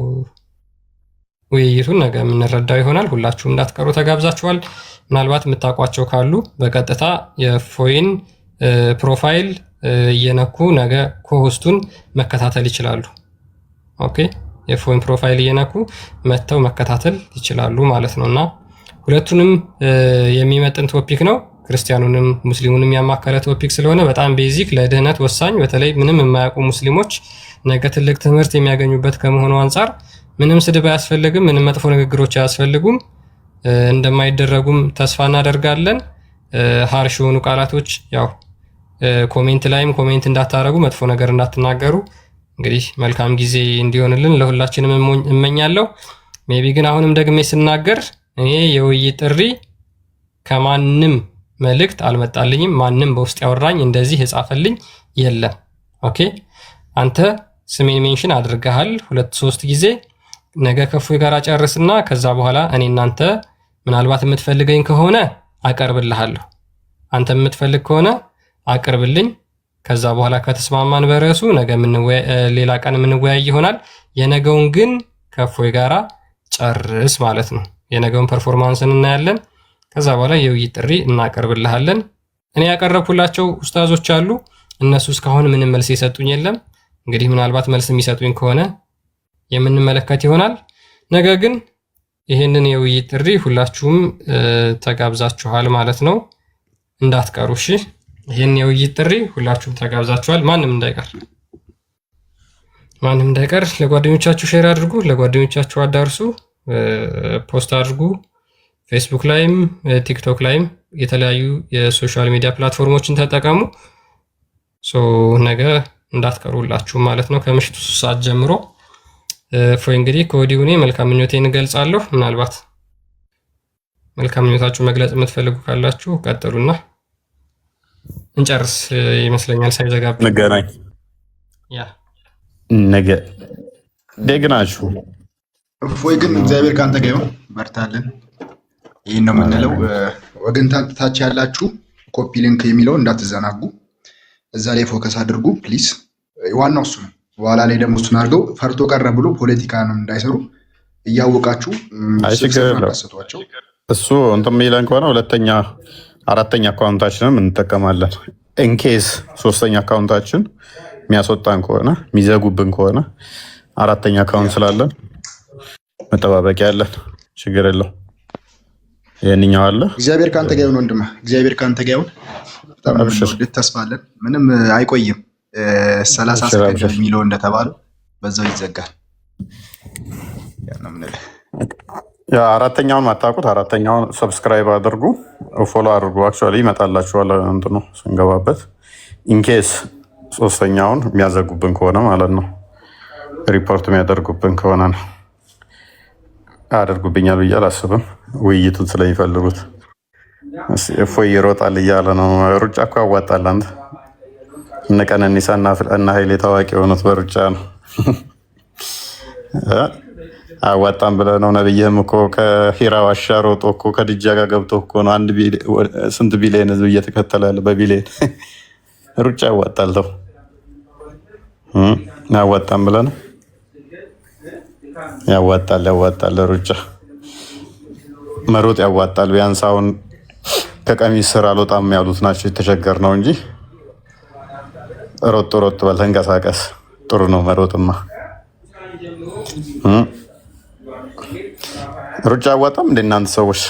ውይይቱን ነገ የምንረዳው ይሆናል። ሁላችሁም እንዳትቀሩ ተጋብዛችኋል። ምናልባት የምታውቋቸው ካሉ በቀጥታ የእፎይን ፕሮፋይል እየነኩ ነገ ኮሆስቱን መከታተል ይችላሉ። ኦኬ፣ የእፎይን ፕሮፋይል እየነኩ መተው መከታተል ይችላሉ ማለት ነውና ሁለቱንም የሚመጥን ቶፒክ ነው። ክርስቲያኑንም ሙስሊሙንም ያማከለ ቶፒክ ስለሆነ በጣም ቤዚክ ለድህነት ወሳኝ፣ በተለይ ምንም የማያውቁ ሙስሊሞች ነገ ትልቅ ትምህርት የሚያገኙበት ከመሆኑ አንጻር ምንም ስድብ አያስፈልግም፣ ምንም መጥፎ ንግግሮች አያስፈልጉም፣ እንደማይደረጉም ተስፋ እናደርጋለን። ሃርሽ የሆኑ ቃላቶች ያው ኮሜንት ላይም ኮሜንት እንዳታረጉ፣ መጥፎ ነገር እንዳትናገሩ። እንግዲህ መልካም ጊዜ እንዲሆንልን ለሁላችንም እመኛለሁ። ሜቢ ግን አሁንም ደግሜ ስናገር እኔ የውይይት ጥሪ ከማንም መልእክት አልመጣልኝም። ማንም በውስጥ ያወራኝ እንደዚህ የጻፈልኝ የለም። ኦኬ፣ አንተ ስሜን ሜንሽን አድርገሃል 2-3 ጊዜ። ነገ ከእፎይ ጋር ጨርስና ከዛ በኋላ እኔ እናንተ ምናልባት የምትፈልገኝ ከሆነ አቀርብልሃለሁ። አንተ የምትፈልግ ከሆነ አቅርብልኝ። ከዛ በኋላ ከተስማማን በርዕሱ ነገ ሌላ ቀን የምንወያይ ይሆናል። የነገውን ግን ከእፎይ ጋራ ጨርስ ማለት ነው። የነገውን ፐርፎርማንስን እናያለን። ከዛ በኋላ የውይይት ጥሪ እናቀርብልሃለን። እኔ ያቀረብኩላቸው ኡስታዞች አሉ። እነሱ እስካሁን ምንም መልስ የሰጡኝ የለም። እንግዲህ ምናልባት መልስ የሚሰጡኝ ከሆነ የምንመለከት ይሆናል። ነገ ግን ይህንን የውይይት ጥሪ ሁላችሁም ተጋብዛችኋል ማለት ነው። እንዳትቀሩ እሺ። ይህን የውይይት ጥሪ ሁላችሁም ተጋብዛችኋል። ማንም እንዳይቀር ለጓደኞቻችሁ ሼር አድርጉ፣ ለጓደኞቻችሁ አዳርሱ፣ ፖስት አድርጉ። ፌስቡክ ላይም ቲክቶክ ላይም የተለያዩ የሶሻል ሚዲያ ፕላትፎርሞችን ተጠቀሙ። ነገ እንዳትቀሩላችሁ ማለት ነው ከምሽቱ 3 ሰዓት ጀምሮ። እፎይ እንግዲህ ከወዲሁ እኔ መልካም ምኞቴን እገልጻለሁ። ምናልባት መልካም ምኞታችሁ መግለጽ የምትፈልጉ ካላችሁ ቀጥሉና እንጨርስ ይመስለኛል። ሳይዘጋብ እንገናኝ። ነገ ደግናችሁ እፎይ ግን እግዚአብሔር ከአንተ ጋር ይሁን፣ በርታለን። ይህን ነው የምንለው። ወገን ታች ያላችሁ ኮፒ ሊንክ የሚለውን እንዳትዘናጉ፣ እዛ ላይ ፎከስ አድርጉ ፕሊስ። ዋናው እሱ ነው። በኋላ ላይ ደግሞ እሱን አድርገው ፈርቶ ቀረ ብሎ ፖለቲካ ነው እንዳይሰሩ እያወቃችሁ ስቷቸው። እሱ እንትን የሚለን ከሆነ 4ኛ አካውንታችንም እንጠቀማለን። ኢንኬስ 3ኛ አካውንታችን የሚያስወጣን ከሆነ የሚዘጉብን ከሆነ 4ኛ አካውንት ስላለን መጠባበቂያ ያለን ችግር የለው። ይህንኛው አለ። እግዚአብሔር ከአንተ ጋር ይሁን ወንድምህ፣ እግዚአብሔር ከአንተ ጋር ይሁን። በጣም ተስፋ አለን። ምንም አይቆይም። 30 ሰከንድ የሚለው እንደተባለው በዛው ይዘጋል። ያ ነው የምንለው። ያ አራተኛውን ማታውቁት አራተኛውን ሰብስክራይብ አድርጉ፣ ፎሎ አድርጉ። አክቹዋሊ ይመጣላችኋል እንትኑ ስንገባበት ኢንኬስ ሶስተኛውን የሚያዘጉብን ከሆነ ማለት ነው፣ ሪፖርት የሚያደርጉብን ከሆነ ነው። አደርጉብኛል ብዬ አላስብም። ውይይቱን ስለሚፈልጉት እፎይ ይሮጣል እያለ ነው። ሩጫ እኮ ያዋጣል። አንተ እነ ቀነኒሳ እና ኃይሌ ታዋቂ የሆኑት በሩጫ ነው። አዋጣም ብለህ ነው። ነብይህም እኮ ከሂራ ዋሻ ሮጦ እኮ ከድጃ ጋር ገብቶ እኮ ነው ስንት ቢሊየን ህዝብ እየተከተለ ያለ በቢሊየን። ሩጫ ያዋጣል። ተው አዋጣም ብለህ ነው። ያዋጣል። ሩጫ መሮጥ ያዋጣል። ቢያንስ አሁን ከቀሚስ ስር አልወጣም ያሉት ናቸው የተቸገር ነው እንጂ ሮጥ በል ተንቀሳቀስ። ጥሩ ነው መሮጥማ። ሩጫ አዋጣም እንደ እናንተ ሰዎች።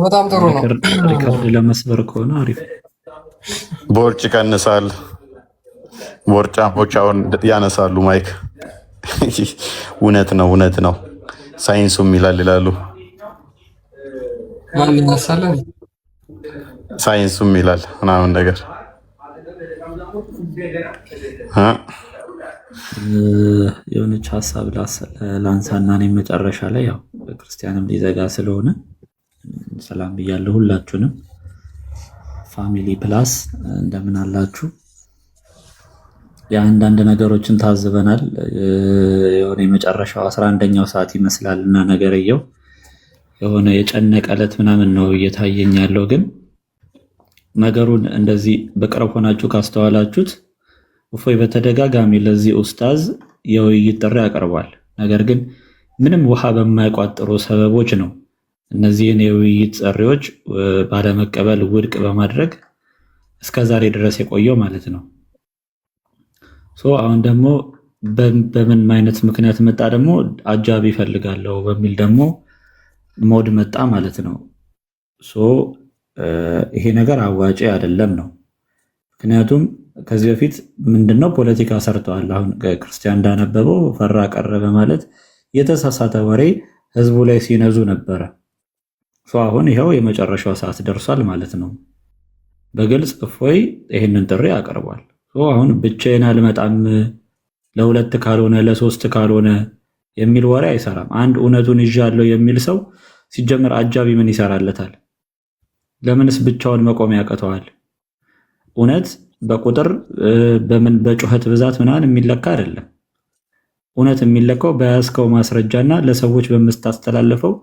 በጣም ጥሩ ነው። ሪከርድ ለመስበር ከሆነ አሪፍ። ቦርጭ ይቀንሳል። ቦርጫሞች አሁን ያነሳሉ ማይክ። እውነት ነው። ሳይንሱም ይላሉ። ማን ይነሳል? ሳይንሱም ይላል ምናምን ነገር የሆነች ሀሳብ ላንሳና እኔ መጨረሻ ላይ ያው ክርስቲያንም ሊዘጋ ስለሆነ ሰላም ብያለሁ ሁላችሁንም። ፋሚሊ ፕላስ እንደምን አላችሁ? የአንዳንድ ነገሮችን ታዝበናል። የሆነ የመጨረሻው 11ኛው ሰዓት ይመስላል እና ነገርየው የሆነ የጨነቀ ዕለት ምናምን ነው እየታየኝ ያለው። ግን ነገሩን እንደዚህ በቅርብ ሆናችሁ ካስተዋላችሁት እፎይ በተደጋጋሚ ለዚህ ኡስታዝ የውይይት ጥሪ ያቀርባል። ነገር ግን ምንም ውሃ በማይቋጥሩ ሰበቦች ነው እነዚህን የውይይት ጥሪዎች ባለመቀበል ውድቅ በማድረግ እስከ ዛሬ ድረስ የቆየው ማለት ነው። አሁን ደግሞ በምን አይነት ምክንያት መጣ? ደግሞ አጃቢ ይፈልጋለሁ በሚል ደግሞ ሞድ መጣ ማለት ነው። ይሄ ነገር አዋጪ አይደለም ነው። ምክንያቱም ከዚህ በፊት ምንድነው ፖለቲካ ሰርተዋል። አሁን ክርስቲያን እንዳነበበው ፈራ ቀረበ ማለት የተሳሳተ ወሬ ህዝቡ ላይ ሲነዙ ነበረ። አሁን ይኸው የመጨረሻው ሰዓት ደርሷል ማለት ነው። በግልጽ እፎይ ይህንን ጥሪ አቀርቧል። አሁን ብቻዬን አልመጣም ለሁለት ካልሆነ ለሶስት ካልሆነ የሚል ወሬ አይሰራም። አንድ እውነቱን ይዣለሁ የሚል ሰው ሲጀምር አጃቢ ምን ይሰራለታል? ለምንስ ብቻውን መቆም ያቀተዋል? እውነት በቁጥር በጩኸት ብዛት ምናምን የሚለካ አይደለም። እውነት የሚለካው በያዝከው ማስረጃና ለሰዎች በምታስተላለፈው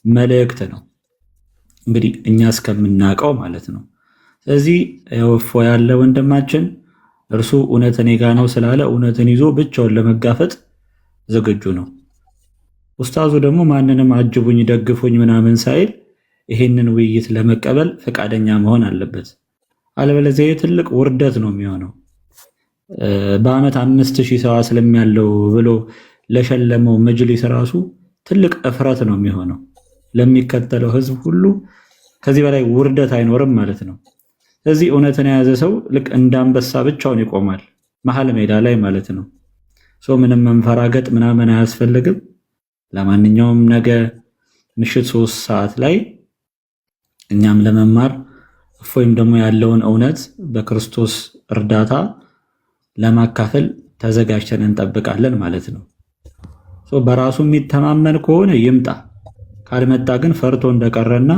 መልእክት ነው። እንግዲህ እኛ እስከምናውቀው ማለት ነው። ስለዚህ እፎይ ያለ ወንድማችን እርሱ እውነት እኔ ጋ ነው ስላለ እውነትን ይዞ ብቻውን ለመጋፈጥ ዝግጁ ነው። ኡስታዙ ደግሞ ማንንም አጅቡኝ ደግፉኝ ምናምን ሳይል ይሄንን ውይይት ለመቀበል ፈቃደኛ መሆን አለበት። አለበለዚያ ትልቅ ውርደት ነው የሚሆነው። በአመት 5000 ሰው ስለሚያለው ብሎ ለሸለመው መጅሊስ ራሱ ትልቅ እፍረት ነው የሚሆነው። ለሚከተለው ህዝብ ሁሉ ከዚህ በላይ ውርደት አይኖርም ማለት ነው። ስለዚህ እውነትን የያዘ ሰው ልክ እንዳንበሳ ብቻውን ይቆማል መሀል ሜዳ ላይ ማለት ነው። ምንም መንፈራገጥ ምናምን አያስፈልግም። ለማንኛውም ነገ ምሽት 3 ሰዓት ላይ እኛም ለመማር እፎይም ደግሞ ያለውን እውነት በክርስቶስ እርዳታ ለማካፈል ተዘጋጅተን እንጠብቃለን ማለት ነው። በራሱ የሚተማመን ከሆነ ይምጣ፣ ካልመጣ ግን ፈርቶ እንደቀረና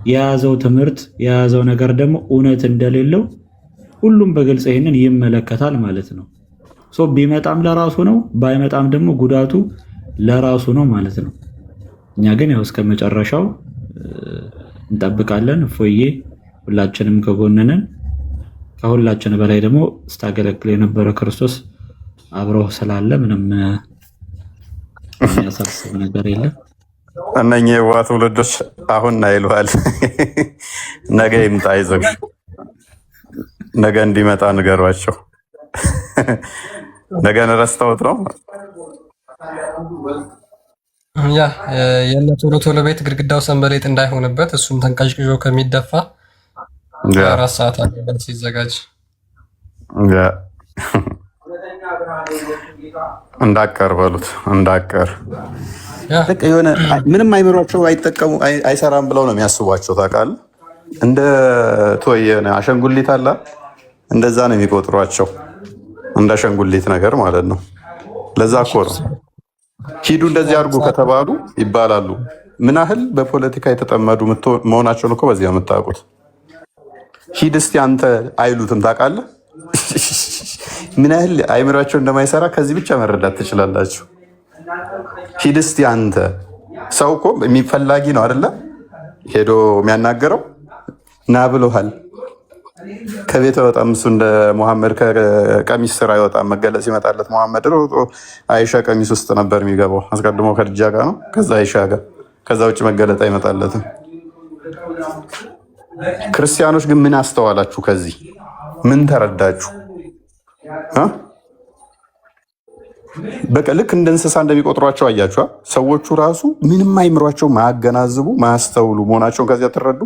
የያዘው ትምህርት የያዘው ነገር ደግሞ እውነት እንደሌለው ሁሉም በግልጽ ይህንን ይመለከታል ማለት ነው። ቢመጣም ለራሱ ነው፣ ባይመጣም ደግሞ ጉዳቱ ለራሱ ነው ማለት ነው። እኛ ግን ያው እስከ መጨረሻው እንጠብቃለን። እፎዬ ሁላችንም ከጎንነን፣ ከሁላችን በላይ ደግሞ ስታገለግል የነበረ ክርስቶስ አብሮህ ስላለ ምንም የሚያሳስብ ነገር የለም። እነኚህ የዋ ትውልዶች አሁን ናይልዋል። ነገ ይምጣ፣ አይዞሽ፣ ነገ እንዲመጣ ንገሯቸው። ነገን ረስተውት ነው ያ የእነ ቶሎ ቶሎ ቤት ግድግዳው ሰንበሌጥ እንዳይሆንበት እሱም ተንቀዥቅዦ ከሚደፋ 4 ሰዓት አለበት ሲዘጋጅ እንዳቀር በሉት እንዳቀር በቃ የሆነ ምንም አይምሯቸው አይጠቀሙ አይሰራም ብለው ነው የሚያስቧቸው። ታውቃለህ እንደ ቶየነ አሸንጉሊት አለ እንደዛ ነው የሚቆጥሯቸው፣ እንደ አሸንጉሊት ነገር ማለት ነው። ለዛ እኮ ነው ሂዱ እንደዚህ አድርጉ ከተባሉ ይባላሉ። ምን ያህል በፖለቲካ የተጠመዱ መሆናቸውን እኮ በዚህ የምታውቁት። ሂድ እስቲ አንተ አይሉትም ታውቃለህ። ምን ያህል አይምሯቸው እንደማይሰራ ከዚህ ብቻ መረዳት ትችላላችሁ። ሂድ እስቲ አንተ ሰው እኮ የሚፈላጊ ነው አይደለ? ሄዶ የሚያናገረው ና ብሎሃል። ከቤት አይወጣም እሱ እንደ መሐመድ ከቀሚስ ስራ አይወጣም። መገለጽ ሲመጣለት መሐመድ አይሻ ቀሚስ ውስጥ ነበር የሚገባው። አስቀድሞ ከድጃ ጋር ነው፣ ከዛ አይሻ ጋር፣ ከዛ ውጭ መገለጥ አይመጣለትም። ክርስቲያኖች ግን ምን አስተዋላችሁ? ከዚህ ምን ተረዳችሁ? በቃ ልክ እንደ እንስሳ እንደሚቆጥሯቸው አያችኋ። ሰዎቹ ራሱ ምንም አይምሯቸው ማያገናዝቡ ማያስተውሉ መሆናቸውን ከዚያ ትረዱ።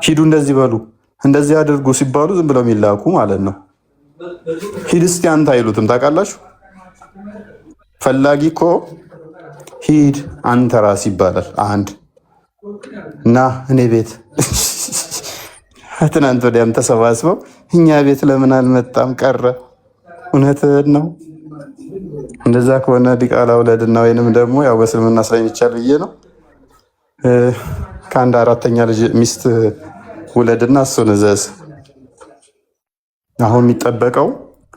ሂዱ እንደዚህ በሉ እንደዚህ አድርጉ ሲባሉ ዝም ብለው የሚላኩ ማለት ነው። ሂድ እስቲ አንተ አይሉትም ታውቃላችሁ። ፈላጊ እኮ ሂድ አንተ ራስ ይባላል። አንድ እና እኔ ቤት ትናንት ወዲያም ተሰባስበው እኛ ቤት ለምን አልመጣም ቀረ? እውነትህን ነው። እንደዛ ከሆነ ዲቃላ ውለድና ወይንም ደግሞ ያው በእስልምና ስለሚቻል ብዬ ነው ከአንድ አራተኛ ልጅ ሚስት ውለድና እሱን እዘዝ። አሁን የሚጠበቀው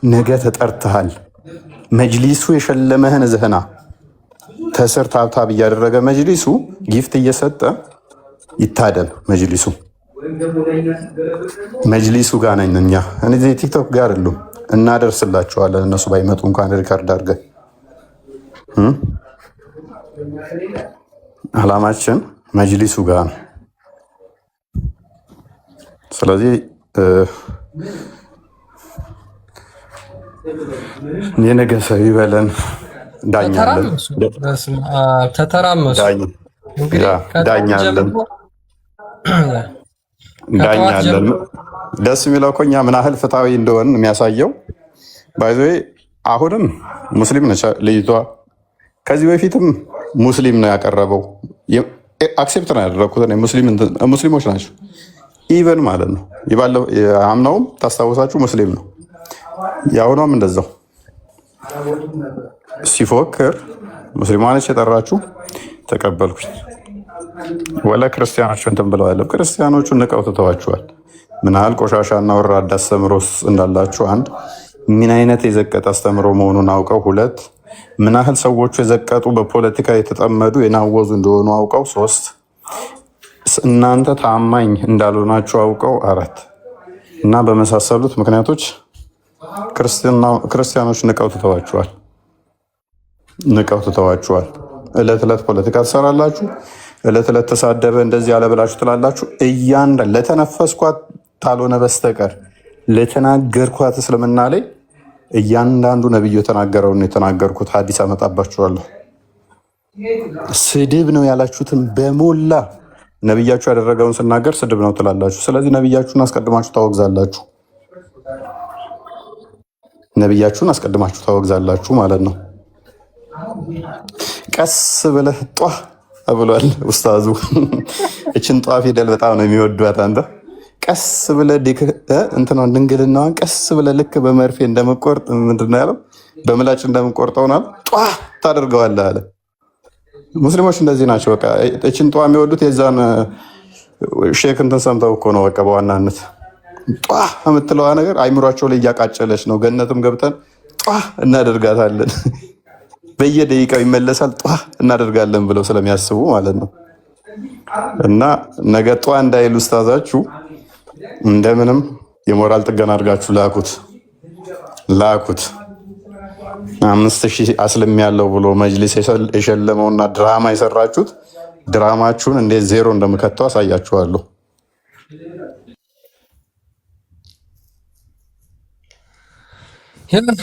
ነገ ተጠርተሃል፣ መጅሊሱ የሸለመህን እዝህና ከስር ታብታብ እያደረገ መጅሊሱ ጊፍት እየሰጠ ይታደም። መጅሊሱ ጋር ነን እኛ። እነዚህ ቲክቶክ ጋር አሉ እናደርስላቸዋለን። እነሱ ባይመጡ እንኳን ሪካርድ አድርገን አላማችን መጅሊሱ ጋር ነው። ስለዚህ የነገ ሰው ይበለን። ዳኛለን ዳኛለን። ደስ የሚለው እኮ እኛ ምን ያህል ፍትሐዊ እንደሆን የሚያሳየው ባይዞ አሁንም ሙስሊም ነች ልጅቷ። ከዚህ በፊትም ሙስሊም ነው ያቀረበው። አክሴፕት ነው ያደረግኩት። ሙስሊሞች ናቸው ኢቨን ማለት ነው። አምናውም ታስታውሳችሁ ሙስሊም ነው። የአሁኗም እንደዛው ሲፎክር ሙስሊማኖች የጠራችሁ ተቀበልኩኝ። ወላ ክርስቲያኖች እንትን ብለዋል። ክርስቲያኖቹ ንቀው ትተዋችኋል። ምን ያህል ቆሻሻና ወራዳ አስተምሮ እንዳላችሁ፣ አንድ ምን አይነት የዘቀጠ አስተምሮ መሆኑን አውቀው፣ ሁለት ምን ያህል ሰዎቹ የዘቀጡ በፖለቲካ የተጠመዱ የናወዙ እንደሆኑ አውቀው፣ ሶስት እናንተ ታማኝ እንዳልሆናችሁ አውቀው፣ አራት እና በመሳሰሉት ምክንያቶች ክርስቲያኖች ንቀው ትተዋችኋል። እለት ዕለት ፖለቲካ ትሰራላችሁ። እለት ዕለት ተሳደበ እንደዚህ ያለ ብላችሁ ትላላችሁ። ለተነፈስኳት ካልሆነ በስተቀር ለተናገርኳት እስልምና ላይ እያንዳንዱ ነብዩ የተናገረውን የተናገርኩት ሐዲስ አመጣባችኋለሁ። ስድብ ነው ያላችሁትን በሞላ ነብያችሁ ያደረገውን ስናገር ስድብ ነው ትላላችሁ። ስለዚህ ነብያችሁን አስቀድማችሁ ታወግዛላችሁ ማለት ነው። ቀስ ብለህ ጧ ብሏል ኡስታዙ። እችን ጧ ፊደል በጣም ነው የሚወዷት። አንተ ቀስ ብለህ እንትናን ድንግልናዋን ቀስ ብለህ ልክ በመርፌ እንደምቆርጥ ምንድን ነው ያለው? በምላጭ እንደምቆርጠው ነው ጧ ታደርገዋለህ አለ። ሙስሊሞች እንደዚህ ናቸው። በቃ እችን ጧ የሚወዱት የዛን ሼክ እንትን ሰምተው እኮ ነው። በቃ በዋናነት ጧ የምትለዋ ነገር አይምሯቸው ላይ እያቃጨለች ነው። ገነትም ገብተን ጧ እናደርጋታለን በየደቂቃው ይመለሳል ጧ እናደርጋለን ብለው ስለሚያስቡ ማለት ነው። እና ነገ ጧ እንዳይል ኡስታዛችሁ እንደምንም የሞራል ጥገና አድርጋችሁ ላኩት። 5000 አስልም ያለው ብሎ መጅሊስ የሸለመውና ድራማ የሰራችሁት ድራማችሁን እንዴት ዜሮ እንደምከተው አሳያችኋለሁ።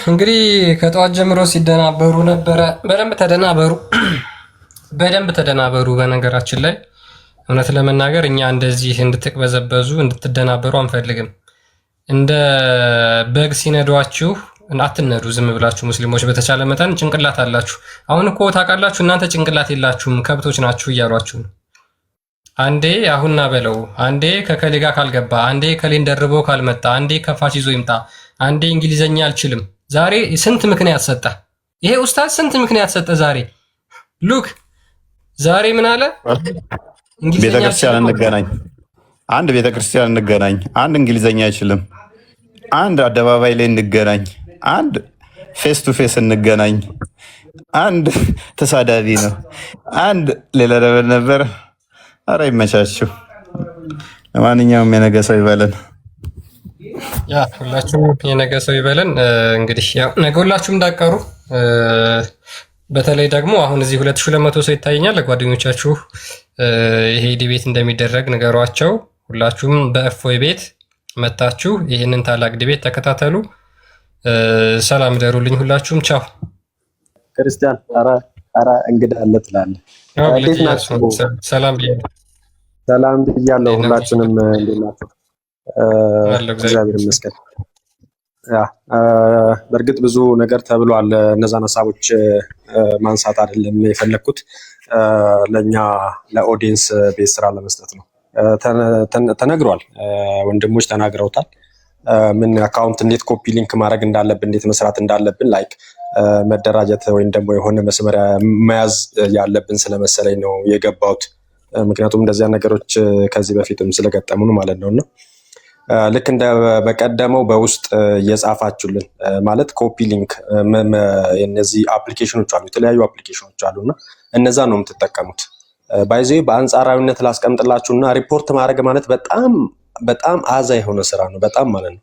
እንግዲህ ከጠዋት ጀምሮ ሲደናበሩ ነበረ። በደንብ ተደናበሩ። በነገራችን ላይ እውነት ለመናገር እኛ እንደዚህ እንድትቅበዘበዙ እንድትደናበሩ አንፈልግም። እንደ በግ ሲነዷችሁ አትነዱ ዝም ብላችሁ ሙስሊሞች በተቻለ መጠን ጭንቅላት አላችሁ። አሁን እኮ ታውቃላችሁ እናንተ ጭንቅላት የላችሁም ከብቶች ናችሁ እያሏችሁ ነው። አንዴ አሁንና በለው፣ አንዴ ከከሌ ጋር ካልገባ፣ አንዴ ከሌን ደርቦ ካልመጣ፣ አንዴ ከፋች ይዞ ይምጣ፣ አንዴ እንግሊዘኛ አልችልም። ዛሬ ስንት ምክንያት ሰጠ ይሄ ኡስታዝ፣ ስንት ምክንያት ሰጠ ዛሬ። ሉክ ዛሬ ምን አለ? ቤተክርስቲያን እንገናኝ፣ አንድ ቤተክርስቲያን እንገናኝ፣ አንድ እንግሊዘኛ አይችልም፣ አንድ አደባባይ ላይ እንገናኝ፣ አንድ ፌስ ቱ ፌስ እንገናኝ፣ አንድ ተሳዳቢ ነው፣ አንድ ሌላ ነበር። አረ ይመቻችሁ። ለማንኛውም የነገ ሰው ይበለን። ያ ሁላችሁም የነገ ሰው ይበለን። እንግዲህ ያው ነገ ሁላችሁም እንዳቀሩ በተለይ ደግሞ አሁን እዚህ 2200 ሰው ይታየኛል። ለጓደኞቻችሁ ይሄ ዲቤት እንደሚደረግ ንገሯቸው። ሁላችሁም በእፎይ ቤት መታችሁ ይህንን ታላቅ ዲቤት ተከታተሉ። ሰላም ደሩልኝ ሁላችሁም። ቻው። ክርስቲያን ኧረ እንግዳ አለ ትላለህ። እንዴት ናችሁ? ሰላም ብያለሁ። ሁላችንም እንዴት ናችሁ? እግዚአብሔር ይመስገን። በእርግጥ ብዙ ነገር ተብሏል። እነዛን ሀሳቦች ማንሳት አይደለም የፈለግኩት፣ ለእኛ ለኦዲየንስ ቤት ስራ ለመስጠት ነው። ተነግሯል፣ ወንድሞች ተናግረውታል። ምን አካውንት እንዴት ኮፒ ሊንክ ማድረግ እንዳለብን፣ እንዴት መስራት እንዳለብን፣ ላይክ መደራጀት ወይም ደግሞ የሆነ መስመሪያ መያዝ ያለብን ስለመሰለኝ ነው የገባሁት። ምክንያቱም እንደዚያ ነገሮች ከዚህ በፊትም ስለገጠሙን ማለት ነው። እና ልክ እንደ በቀደመው በውስጥ እየጻፋችሁልን ማለት ኮፒ ሊንክ እነዚህ አፕሊኬሽኖች አሉ፣ የተለያዩ አፕሊኬሽኖች አሉ እና እነዛ ነው የምትጠቀሙት። ባይዜ በአንጻራዊነት ላስቀምጥላችሁና ሪፖርት ማድረግ ማለት በጣም አዛ የሆነ ስራ ነው። በጣም ማለት ነው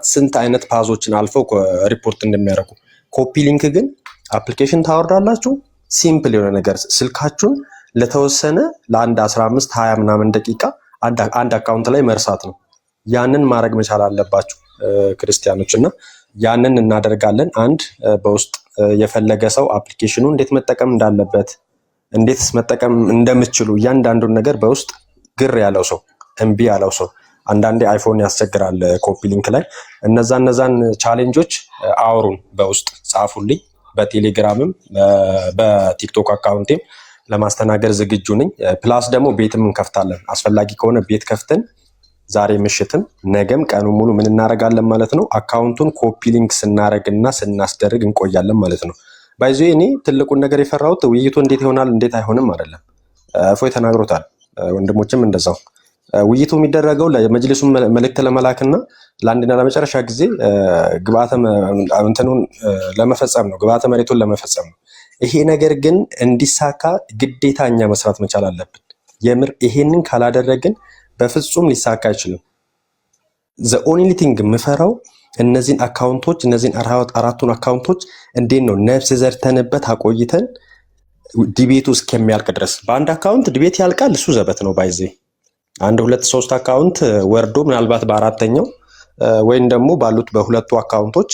ስንት አይነት ፓዞችን አልፈው ሪፖርት እንደሚያደርጉ። ኮፒ ሊንክ ግን አፕሊኬሽን ታወርዳላችሁ። ሲምፕል የሆነ ነገር ስልካችሁን ለተወሰነ ለአንድ 15 20 ምናምን ደቂቃ አንድ አካውንት ላይ መርሳት ነው። ያንን ማድረግ መቻል አለባችሁ ክርስቲያኖች፣ እና ያንን እናደርጋለን። አንድ በውስጥ የፈለገ ሰው አፕሊኬሽኑ እንዴት መጠቀም እንዳለበት፣ እንዴትስ መጠቀም እንደምትችሉ እያንዳንዱን ነገር በውስጥ ግር ያለው ሰው፣ እምቢ ያለው ሰው፣ አንዳንዴ አይፎን ያስቸግራል ኮፒ ሊንክ ላይ፣ እነዛን ቻሌንጆች አውሩን፣ በውስጥ ጻፉልኝ። በቴሌግራምም በቲክቶክ አካውንቴም ለማስተናገድ ዝግጁ ነኝ። ፕላስ ደግሞ ቤትም እንከፍታለን። አስፈላጊ ከሆነ ቤት ከፍተን ዛሬ ምሽትም ነገም ቀኑ ሙሉ ምን እናደርጋለን ማለት ነው፣ አካውንቱን ኮፒ ሊንክ ስናደርግና ስናስደርግ እንቆያለን ማለት ነው። ባይዞ እኔ ትልቁን ነገር የፈራሁት ውይይቱ እንዴት ይሆናል እንዴት አይሆንም አይደለም። እፎይ ተናግሮታል፣ ወንድሞችም እንደዛው። ውይይቱ የሚደረገው ለመጅልሱ መልእክት ለመላክና ለአንድና ለመጨረሻ ጊዜ ግብአተ እንትኑን ለመፈጸም ነው፣ ግብአተ መሬቱን ለመፈጸም ነው። ይሄ ነገር ግን እንዲሳካ ግዴታ እኛ መስራት መቻል አለብን። የምር ይሄንን ካላደረግን በፍጹም ሊሳካ አይችልም። ዘ ኦንሊ ቲንግ የምፈራው እነዚህን አካውንቶች እነዚህን አራቱን አካውንቶች እንዴት ነው ነፍስ ዘርተንበት አቆይተን ዲቤቱ እስከሚያልቅ ድረስ። በአንድ አካውንት ዲቤት ያልቃል፣ እሱ ዘበት ነው። ባይዜ 1 2 3 አካውንት ወርዶ ምናልባት በአራተኛው ወይም ደግሞ ባሉት በሁለቱ አካውንቶች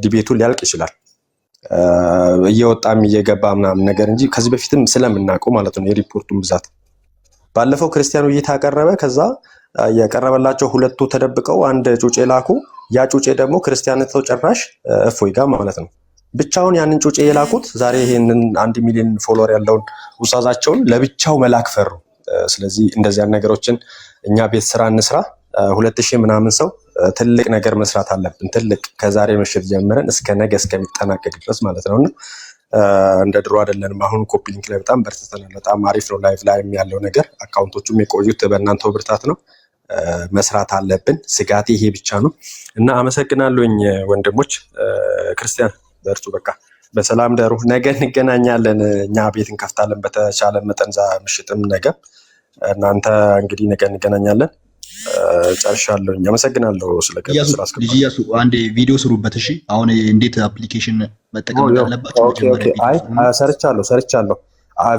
ዲቤቱ ሊያልቅ ይችላል፣ እየወጣም እየገባ ምናምን ነገር እንጂ ከዚህ በፊትም ስለምናውቀው ማለት ነው የሪፖርቱን ብዛት። ባለፈው ክርስቲያኑ እይታ ቀረበ፣ ከዛ የቀረበላቸው ሁለቱ ተደብቀው አንድ ጩጬ ላኩ። ያ ጩጬ ደግሞ ክርስቲያንተው ጭራሽ እፎይ ጋር ማለት ነው ብቻውን ያንን ጩጬ የላኩት ዛሬ ይሄንን 1 ሚሊዮን ፎሎወር ያለውን ውሳዛቸውን ለብቻው መላክ ፈሩ። ስለዚህ እንደዚያን ነገሮችን እኛ ቤት ስራ እንስራ። 2000 ምናምን ሰው ትልቅ ነገር መስራት አለብን። ትልቅ ከዛሬ ምሽት ጀምረን እስከ ነገ እስከሚጠናቀቅ ድረስ ማለት ነውና እንደ ድሮ አይደለንም። አሁን ኮፒ ሊንክ ላይ በጣም በርትተናል። በጣም አሪፍ ነው። ላይቭ ላይ ያለው ነገር አካውንቶቹም የቆዩት በእናንተው ብርታት ነው። መስራት አለብን። ስጋቴ ይሄ ብቻ ነው እና አመሰግናለሁኝ ወንድሞች። ክርስቲያን በርቱ፣ በቃ በሰላም ደሩ። ነገ እንገናኛለን። እኛ ቤት እንከፍታለን በተቻለ መጠን ዛ ምሽትም ነገ። እናንተ እንግዲህ ነገ እንገናኛለን። ጨርሻለሁኝ። አመሰግናለሁ ስለከታተላችሁ። ልጅ እያሱ አንዴ ቪዲዮ ስሩበት። እሺ አሁን እንዴት አፕሊኬሽን መጠቀም እንዳለባችሁ ሰርቻለሁ።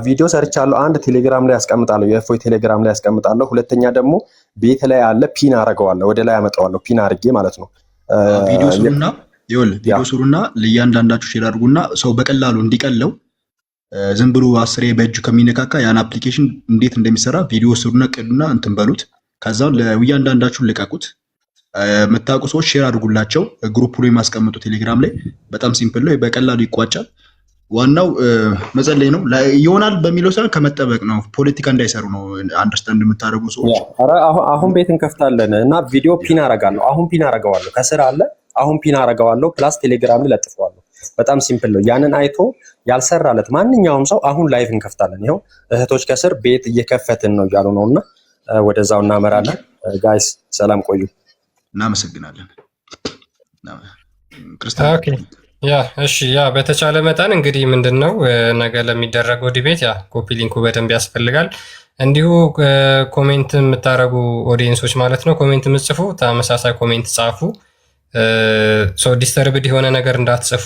ቪዲዮ ሰርቻለሁ። አንድ ቴሌግራም ላይ ያስቀምጣለሁ፣ የእፎይ ቴሌግራም ላይ ያስቀምጣለሁ። ሁለተኛ ደግሞ ቤት ላይ አለ፣ ፒን አረገዋለሁ፣ ወደ ላይ አመጣዋለሁ፣ ፒን አርጌ ማለት ነው። ቪዲዮ ስሩና ለእያንዳንዳችሁ ሼር አድርጉና ሰው በቀላሉ እንዲቀለው ዝም ብሎ 10 በእጁ ከሚነካካ ያን አፕሊኬሽን እንዴት እንደሚሰራ ቪዲዮ ስሩና ቅዱና እንትን በሉት። ከዛው ለእያንዳንዳችሁ ልቀቁት። የምታውቁ ሰዎች ሼር አድርጉላቸው። ግሩፕ ላይ ማስቀምጡ ቴሌግራም ላይ በጣም ሲምፕል ነው፣ በቀላሉ ይቋጫል። ዋናው መጸለይ ነው። ይሆናል በሚለው ሳይሆን ከመጠበቅ ነው። ፖለቲካ እንዳይሰሩ ነው። አንደርስታንድ የምታደርጉ ሰዎች አሁን ቤት እንከፍታለን እና ቪዲዮ ፒን አረጋለሁ። አሁን ፒን አረገዋለሁ፣ ከስር አለ። አሁን ፒን አረገዋለሁ፣ ፕላስ ቴሌግራም ላይ ለጥፈዋለሁ። በጣም ሲምፕል ነው። ያንን አይቶ ያልሰራለት ማንኛውም ሰው አሁን ላይቭ እንከፍታለን። ይኸው እህቶች ከስር ቤት እየከፈትን ነው እያሉ ነው እና ወደዛው እናመራለን። ጋይስ ሰላም ቆዩ። እናመሰግናለን። እሺ በተቻለ መጠን እንግዲህ ምንድነው ነገ ለሚደረገው ዲቤት ኮፒ ሊንኩ በደንብ ያስፈልጋል። እንዲሁ ኮሜንት የምታረጉ ኦዲየንሶች ማለት ነው፣ ኮሜንት የምትጽፉ ተመሳሳይ ኮሜንት ጻፉ። ዲስተርብድ የሆነ ነገር እንዳትጽፉ፣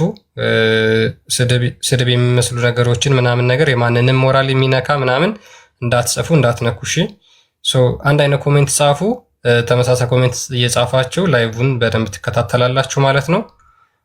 ስድብ የሚመስሉ ነገሮችን ምናምን ነገር የማንንም ሞራል የሚነካ ምናምን እንዳትጽፉ፣ እንዳትነኩ። እሺ አንድ አይነት ኮሜንት ጻፉ። ተመሳሳይ ኮሜንት እየጻፋችሁ ላይቭን በደንብ ትከታተላላችሁ ማለት ነው።